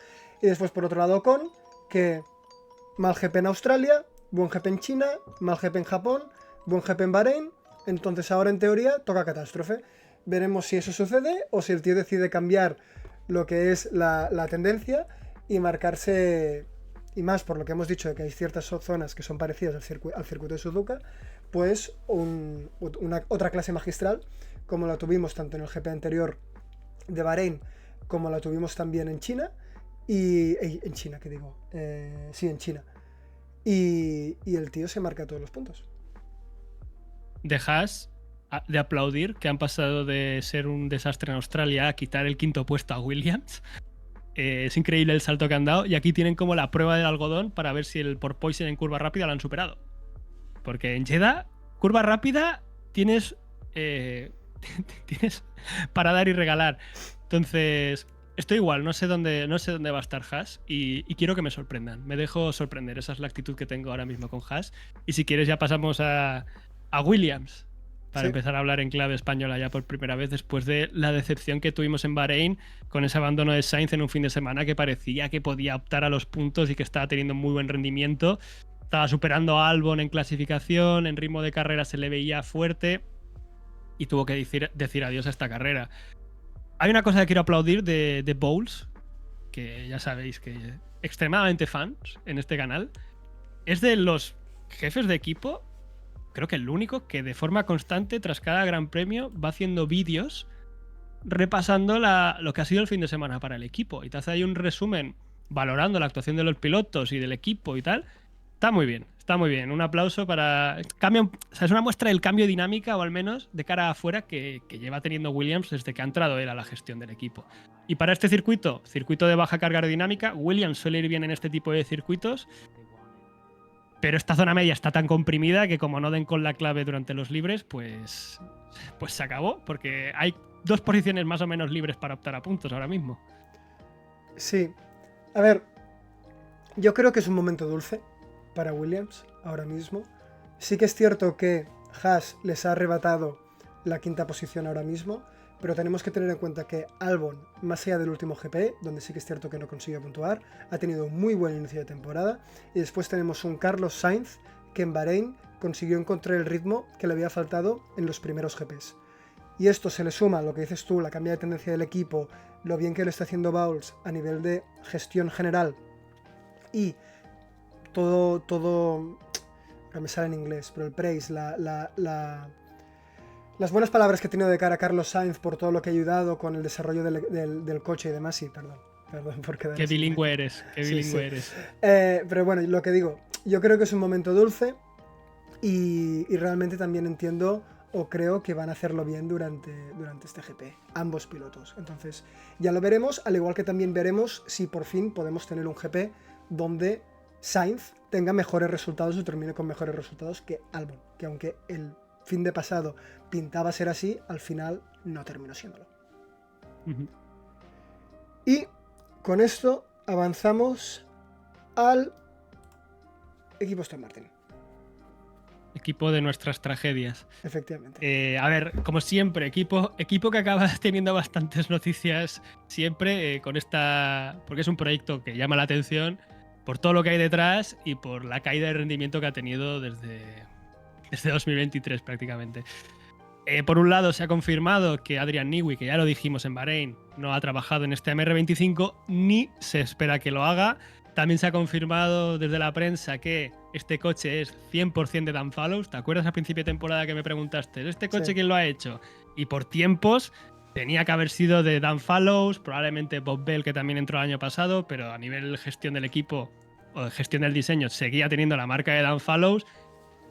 Y después, por otro lado, Ocon, que mal GP en Australia, buen GP en China, mal GP en Japón, buen GP en Bahrein. Entonces, ahora en teoría toca catástrofe. Veremos si eso sucede o si el tío decide cambiar lo que es la tendencia y marcarse, y más por lo que hemos dicho de que hay ciertas zonas que son parecidas al circuito de Suzuka, pues otra clase magistral como la tuvimos tanto en el GP anterior de Bahrein como la tuvimos también en China en China y el tío se marca todos los puntos. De Haas, de aplaudir que han pasado de ser un desastre en Australia a quitar el 5º puesto a Williams. Es increíble el salto que han dado, y aquí tienen como la prueba del algodón para ver si el porpoising en curva rápida lo han superado. Porque en Jeddah, curva rápida, tienes para dar y regalar. Entonces, Estoy igual, no sé dónde va a estar Haas y quiero que me sorprendan. Me dejo sorprender, esa es la actitud que tengo ahora mismo con Haas. Y si quieres ya pasamos a Williams para empezar a hablar en clave española ya por primera vez después de la decepción que tuvimos en Bahrein con ese abandono de Sainz en un fin de semana que parecía que podía optar a los puntos y que estaba teniendo muy buen rendimiento. Estaba superando a Albon en clasificación, en ritmo de carrera se le veía fuerte y tuvo que decir adiós a esta carrera. Hay una cosa que quiero aplaudir de Bowles, que ya sabéis que extremadamente fans en este canal. Es de los jefes de equipo, creo que el único, que de forma constante, tras cada gran premio, va haciendo vídeos repasando lo que ha sido el fin de semana para el equipo. Y te hace ahí un resumen valorando la actuación de los pilotos y del equipo y tal. Está muy bien. Está muy bien, un aplauso para... es una muestra del cambio de dinámica, o al menos de cara afuera, que lleva teniendo Williams desde que ha entrado él a la gestión del equipo. Y para este circuito de baja carga aerodinámica, Williams suele ir bien en este tipo de circuitos, pero esta zona media está tan comprimida que como no den con la clave durante los libres, pues se acabó, porque hay 2 posiciones más o menos libres para optar a puntos ahora mismo. Sí. A ver, yo creo que es un momento dulce para Williams ahora mismo. Sí que es cierto que Haas les ha arrebatado la 5ª posición ahora mismo, pero tenemos que tener en cuenta que Albon, más allá del último GP, donde sí que es cierto que no consiguió puntuar, ha tenido un muy buen inicio de temporada, y después tenemos un Carlos Sainz que en Bahrein consiguió encontrar el ritmo que le había faltado en los primeros GPs. Y esto se le suma a lo que dices tú, la cambia de tendencia del equipo, lo bien que lo está haciendo Bowles a nivel de gestión general y todo, no me sale en inglés, pero el praise, las buenas palabras que he tenido de cara a Carlos Sainz por todo lo que ha ayudado con el desarrollo del coche y demás, sí, perdón por quedar Qué bilingüe eres, qué bilingüe eres. Pero bueno, lo que digo, yo creo que es un momento dulce y realmente también entiendo o creo que van a hacerlo bien durante este GP, ambos pilotos. Entonces, ya lo veremos, al igual que también veremos si por fin podemos tener un GP donde Sainz tenga mejores resultados o termine con mejores resultados que Albon, que aunque el fin de pasado pintaba ser así, al final no terminó siéndolo. Y con esto avanzamos al equipo Aston Martin. Equipo de nuestras tragedias. Efectivamente. A ver, como siempre, equipo que acaba teniendo bastantes noticias siempre con esta... Porque es un proyecto que llama la atención por todo lo que hay detrás y por la caída de rendimiento que ha tenido desde 2023 prácticamente. Por un lado, se ha confirmado que Adrian Newey, que ya lo dijimos en Bahrein, no ha trabajado en este MR25 ni se espera que lo haga. También se ha confirmado desde la prensa que este coche es 100% de Dan Fallows. ¿Te acuerdas al principio de temporada que me preguntaste, ¿este coche quién lo ha hecho? Y por tiempos tenía que haber sido de Dan Fallows, probablemente Bob Bell, que también entró el año pasado, pero a nivel gestión del equipo o gestión del diseño seguía teniendo la marca de Dan Fallows.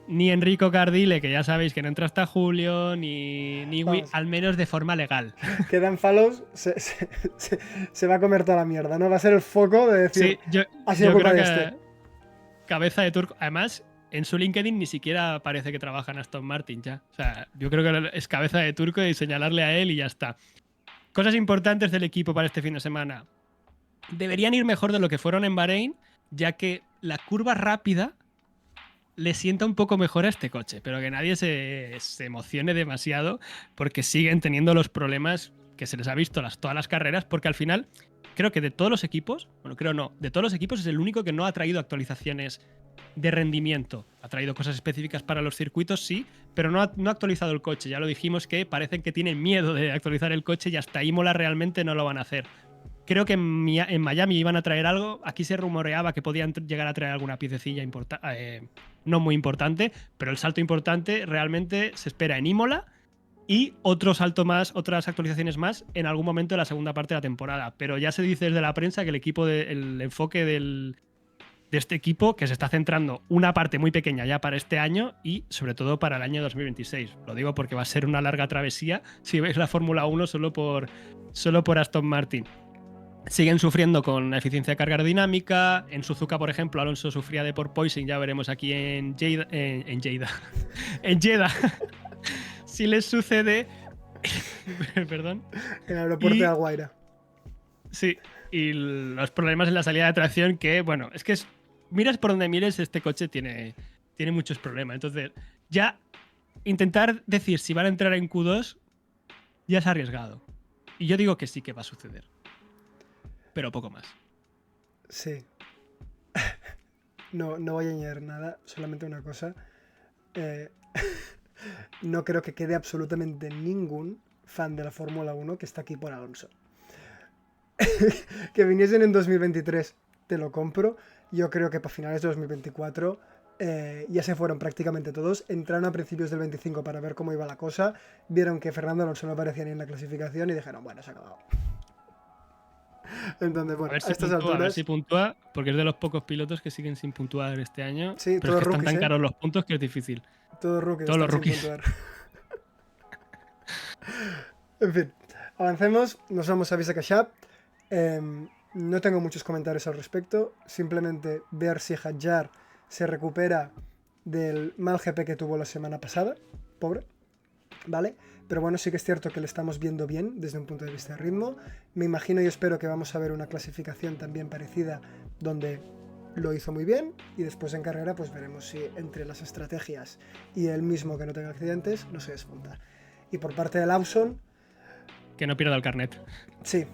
Ni Enrico Cardile, que ya sabéis que no entra hasta julio, ni Newey, al menos de forma legal. Que Dan Fallows se va a comer toda la mierda, ¿no? Va a ser el foco de decir, sí, ha sido culpa de este. Cabeza de turco. Además, en su LinkedIn ni siquiera parece que trabaja en Aston Martin ya. O sea, yo creo que es cabeza de turco y señalarle a él y ya está. Cosas importantes del equipo para este fin de semana. Deberían ir mejor de lo que fueron en Bahrein, ya que la curva rápida le sienta un poco mejor a este coche, pero que nadie se emocione demasiado porque siguen teniendo los problemas que se les ha visto todas las carreras, porque al final creo que de todos los equipos, de todos los equipos es el único que no ha traído actualizaciones de rendimiento. Ha traído cosas específicas para los circuitos, sí, pero no ha actualizado el coche. Ya lo dijimos que parecen que tienen miedo de actualizar el coche y hasta Imola realmente no lo van a hacer. Creo que en Miami iban a traer algo. Aquí se rumoreaba que podían llegar a traer alguna piececilla no muy importante, pero el salto importante realmente se espera en Imola y otro salto más, otras actualizaciones más en algún momento de la segunda parte de la temporada. Pero ya se dice desde la prensa que el enfoque de este equipo, que se está centrando una parte muy pequeña ya para este año y sobre todo para el año 2026. Lo digo porque va a ser una larga travesía si veis la Fórmula 1 solo por Aston Martin. Siguen sufriendo con la eficiencia de carga aerodinámica. En Suzuka, por ejemplo, Alonso sufría de porpoising. Ya veremos aquí en Jeddah. Si les sucede. Perdón. En el aeropuerto de Alguaira. Sí, y los problemas en la salida de tracción que, bueno, es que miras por donde mires, este coche tiene muchos problemas. Entonces, ya intentar decir si van a entrar en Q2 ya es arriesgado. Y yo digo que sí que va a suceder. Pero poco más. Sí. No voy a añadir nada, solamente una cosa. No creo que quede absolutamente ningún fan de la Fórmula 1 que está aquí por Alonso. Que viniesen en 2023, te lo compro. Yo creo que para finales de 2024 ya se fueron prácticamente todos. Entraron a principios del 25 para ver cómo iba la cosa. Vieron que Fernando Alonso no aparecía ni en la clasificación y dijeron, bueno, se ha acabado. Entonces, bueno, a estas alturas... A ver si puntúa, porque es de los pocos pilotos que siguen sin puntuar este año. Sí, pero es todos que rookies, están tan caros los puntos que es difícil. Todos rookies. Todos los rookies. En fin, avancemos. Nos vamos a Visa Cash App. No tengo muchos comentarios al respecto. Simplemente ver si Hadjar se recupera del mal GP que tuvo la semana pasada. Pobre. ¿Vale? Pero bueno, sí que es cierto que le estamos viendo bien desde un punto de vista de ritmo. Me imagino y espero que vamos a ver una clasificación también parecida donde lo hizo muy bien y después en carrera pues veremos si entre las estrategias y el mismo que no tenga accidentes no se despunta. Y por parte de Lawson... Que no pierda el carnet. Sí,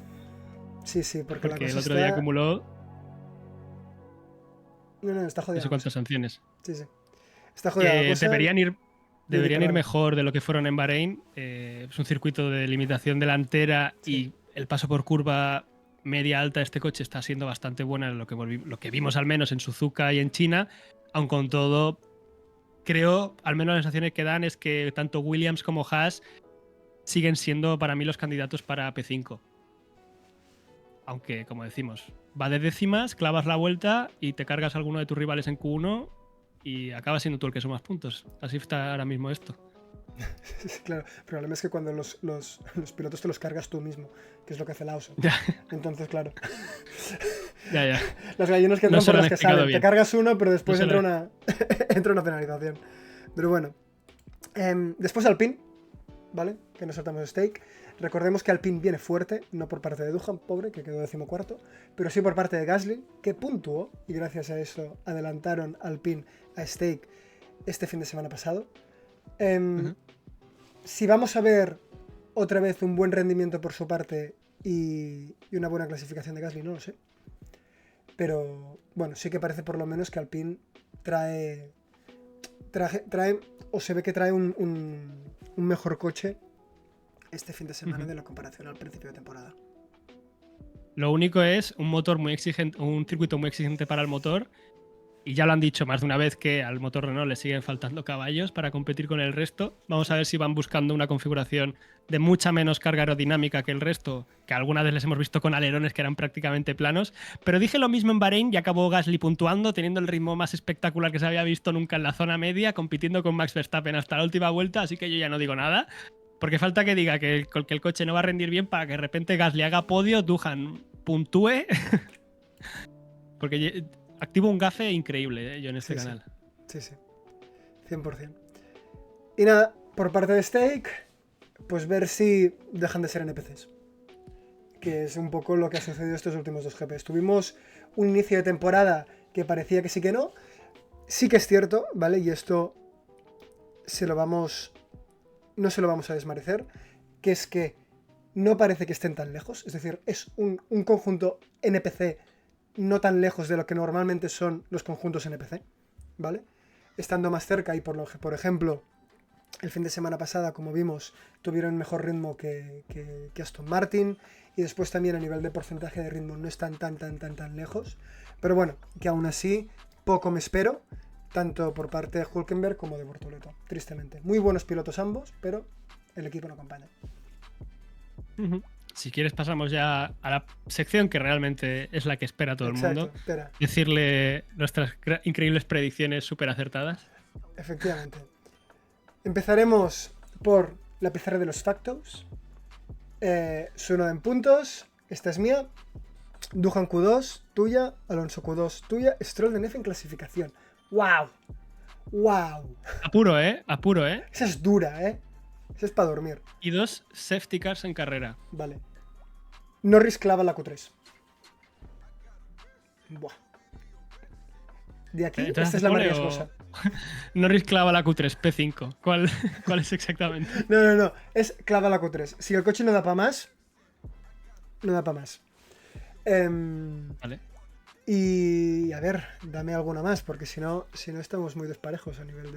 porque la cosa el otro día acumuló... No, está jodida. No sé cuántas sanciones. Sí. Está jodida la cosa. Deberían ir mejor de lo que fueron en Bahrein. Es un circuito de limitación delantera y el paso por curva media alta de este coche está siendo bastante buena, lo que vimos al menos en Suzuka y en China. Aun con todo, creo, al menos las sensaciones que dan es que tanto Williams como Haas siguen siendo para mí los candidatos para P5. Aunque, como decimos, va de décimas, clavas la vuelta y te cargas a alguno de tus rivales en Q1 y acabas siendo tú el que suma más puntos. Así está ahora mismo esto. Claro, el problema es que cuando los pilotos te los cargas tú mismo, que es lo que hace Lawson. Entonces, claro. Ya. Las gallinas que entran por las que salen. Bien. Te cargas uno, pero después entra una penalización. Pero bueno. Después Alpine, ¿vale? Que nos saltamos Stake. Recordemos que Alpine viene fuerte, no por parte de Duhan, pobre, que quedó 14º, pero sí por parte de Gasly, que puntuó, y gracias a eso adelantaron Alpine a Stake este fin de semana pasado. Si vamos a ver otra vez un buen rendimiento por su parte y una buena clasificación de Gasly, no lo sé. Pero bueno, sí que parece por lo menos que Alpine trae o se ve que trae un mejor coche este fin de semana de la comparación al principio de temporada. Lo único es un motor muy exigente, un circuito muy exigente para el motor. Y ya lo han dicho más de una vez que al motor Renault le siguen faltando caballos para competir con el resto. Vamos a ver si van buscando una configuración de mucha menos carga aerodinámica que el resto, que algunas veces les hemos visto con alerones que eran prácticamente planos. Pero dije lo mismo en Bahrein y acabó Gasly puntuando, teniendo el ritmo más espectacular que se había visto nunca en la zona media, compitiendo con Max Verstappen hasta la última vuelta, así que yo ya no digo nada. Porque falta que diga que el coche no va a rendir bien para que de repente Gasly haga podio, Duhan puntúe. Porque activo un gafe increíble, yo en este canal. Sí. 100%. Y nada, por parte de Stake, pues ver si dejan de ser NPCs. Que es un poco lo que ha sucedido estos últimos dos GPs. Tuvimos un inicio de temporada que parecía que sí que no. Sí que es cierto, ¿vale? Y esto no se lo vamos a desmerecer, que es que no parece que estén tan lejos. Es decir, es un conjunto NPC no tan lejos de lo que normalmente son los conjuntos NPC, ¿vale? Estando más cerca y por ejemplo, el fin de semana pasada, como vimos, tuvieron mejor ritmo que Aston Martin y después también a nivel de porcentaje de ritmo no están tan lejos. Pero bueno, que aún así poco me espero, tanto por parte de Hülkenberg como de Bortoleto, tristemente. Muy buenos pilotos ambos, pero el equipo no acompaña. Si quieres pasamos ya a la sección que realmente es la que espera todo el mundo. Espera. Decirle nuestras increíbles predicciones súper acertadas. Efectivamente. Empezaremos por la pizarra de los factos. Sueno en puntos. Esta es mía. Duhan Q2, tuya. Alonso Q2, tuya. Stroll de F en clasificación. ¡Wow! Apuro, Apuro, Esa es dura, Esa es para dormir. Y 2 safety cars en carrera. Vale. Norris clava la Q3. Buah. De aquí, esta es la más riesgosa. Norris clava la Q3, P5. ¿Cuál es exactamente? No. Es clava la Q3. Si el coche no da para más, no da para más. Vale. Y a ver, dame alguna más, porque si no estamos muy desparejos a nivel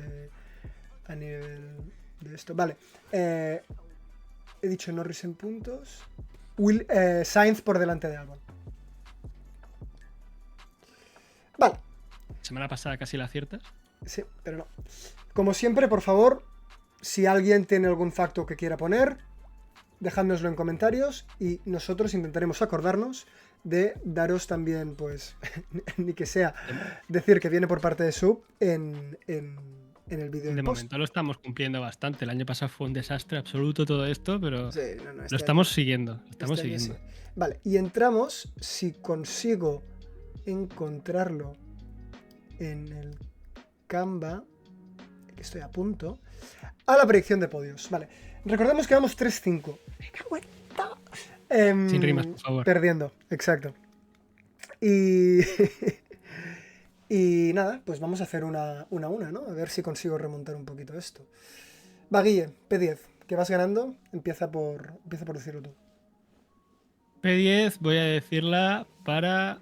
de esto. Vale. He dicho Norris en puntos. Sainz por delante de Albon. Vale. Semana pasada casi la aciertas. Sí, pero no. Como siempre, por favor, si alguien tiene algún facto que quiera poner, dejádnoslo en comentarios y nosotros intentaremos acordarnos de daros también, pues, ni que sea decir que viene por parte de Sub en el vídeo. De momento lo estamos cumpliendo bastante. El año pasado fue un desastre absoluto todo esto, pero sí, lo estamos siguiendo. Sí. Vale, y entramos, si consigo encontrarlo en el Canva, que estoy a punto, a la predicción de podios. Vale, recordemos que vamos 3-5. Sin rimas, por favor. Perdiendo, exacto. Y y nada, pues vamos a hacer una, ¿no? A ver si consigo remontar un poquito esto. Va, Guille, P10, que vas ganando, empieza por decirlo tú. P10 voy a decirla para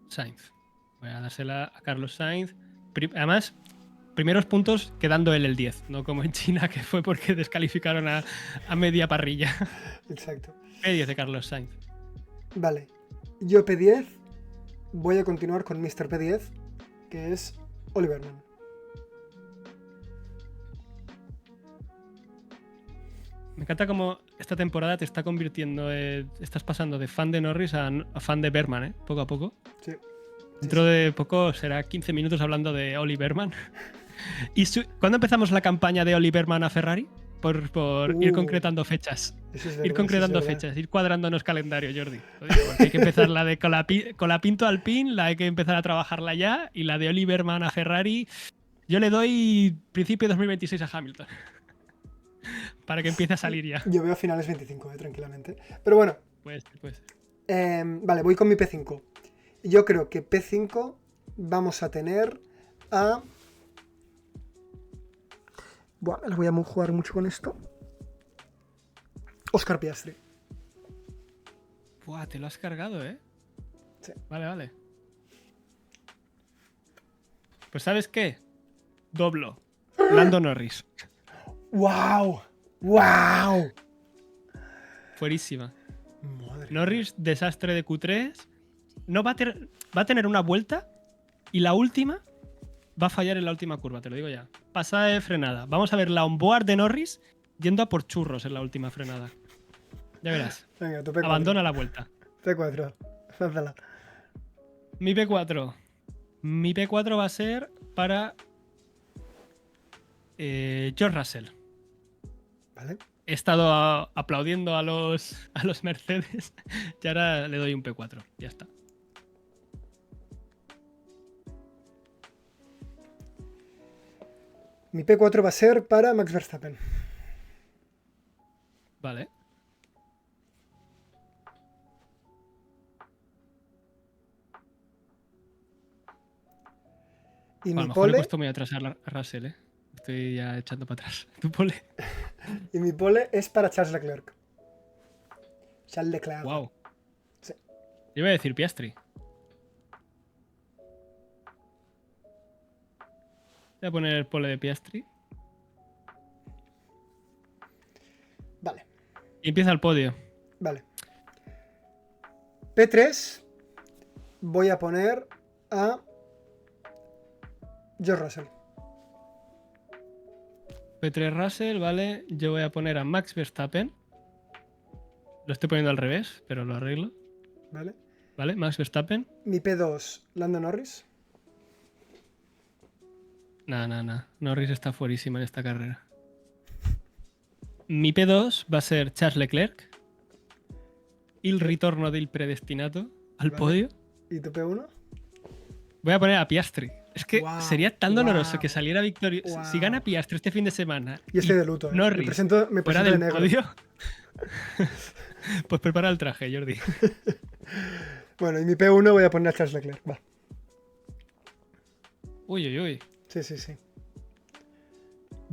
Sainz. Voy a dársela a Carlos Sainz. Además, primeros puntos quedando él el 10, no como en China, que fue porque descalificaron a media parrilla. Exacto. P10 de Carlos Sainz. Vale. Yo P10 voy a continuar con Mr. P10, que es Oliver Mann. Me encanta cómo esta temporada te está convirtiendo, estás pasando de fan de Norris a fan de Berman, poco a poco. Sí. Dentro de poco será 15 minutos hablando de Oli Berman. ¿Y cuándo empezamos la campaña de Oli Berman a Ferrari? Por ir concretando fechas. Ir concretando fechas, ir cuadrándonos calendario, Jordi. Hay que empezar la de Colapinto Alpine, la hay que empezar a trabajarla ya, y la de Oli Berman a Ferrari. Yo le doy principio de 2026 a Hamilton. Para que empiece a salir ya. Yo veo finales 25, tranquilamente. Pero bueno. Pues. Vale, voy con mi P5. Yo creo que P5 vamos a tener a... Buah, me la voy a jugar mucho con esto. Oscar Piastri. Buah, te lo has cargado, ¿eh? Sí. Vale. Pues ¿sabes qué? Doblo. Lando Norris. ¡Wow! Fuerísima. Madre Norris, desastre de Q3. No va a tener una vuelta y la última va a fallar en la última curva, te lo digo ya. Pasada de frenada. Vamos a ver la onboard de Norris yendo a por churros en la última frenada. Ya verás. Venga, tu P4. Abandona la vuelta. P4. Lánzala. Mi P4. Mi P4 va a ser para George Russell. Vale. He estado aplaudiendo a los Mercedes y ahora le doy un P4. Ya está. Mi P4 va a ser para Max Verstappen. Vale. Y a mi lo mejor pole... he puesto muy atrás a Russell, ¿eh? Estoy ya echando para atrás. ¿Tu pole? Y mi pole es para Charles Leclerc. Charles Leclerc. Wow. Sí. Yo iba a decir Piastri. Voy a poner el pole de Piastri. Vale. Y empieza el podio. Vale. P3 voy a poner a George Russell. P3 Russell, vale. Yo voy a poner a Max Verstappen. Lo estoy poniendo al revés, pero lo arreglo. Vale. Vale, Max Verstappen. Mi P2, Lando Norris. Nah. Norris está fuerísima en esta carrera. Mi P2 va a ser Charles Leclerc. Il ritorno del predestinato al podio. ¿Y tu P1? Voy a poner a Piastri. Es que Wow, sería tan doloroso que saliera victorioso. Wow. Si gana Piastri este fin de semana. Yo estoy de luto. Norris Me presento fuera de del negro. podio. Pues prepara el traje, Jordi. Bueno, y mi P1 voy a poner a Charles Leclerc, va. Uy, uy, uy. Sí, sí, sí.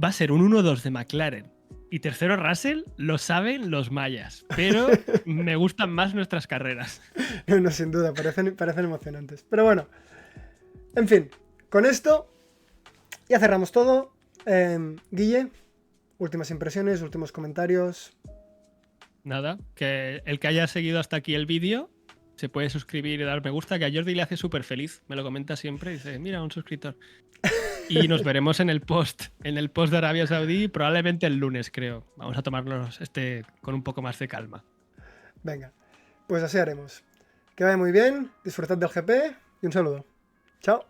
Va a ser un 1-2 de McLaren. Y tercero Russell, lo saben los mayas. Pero me gustan más nuestras carreras. No, no, sin duda, parecen emocionantes. Pero bueno, en fin, con esto ya cerramos todo. Guille, últimas impresiones, últimos comentarios. Nada, que el que haya seguido hasta aquí el vídeo se puede suscribir y dar me gusta, que a Jordi le hace súper feliz. Me lo comenta siempre. Dice, mira, un suscriptor. Y nos veremos en el post de Arabia Saudí, probablemente el lunes, creo. Vamos a tomarnos con un poco más de calma. Venga, pues así haremos. Que vaya muy bien, disfrutad del GP y un saludo. Chao.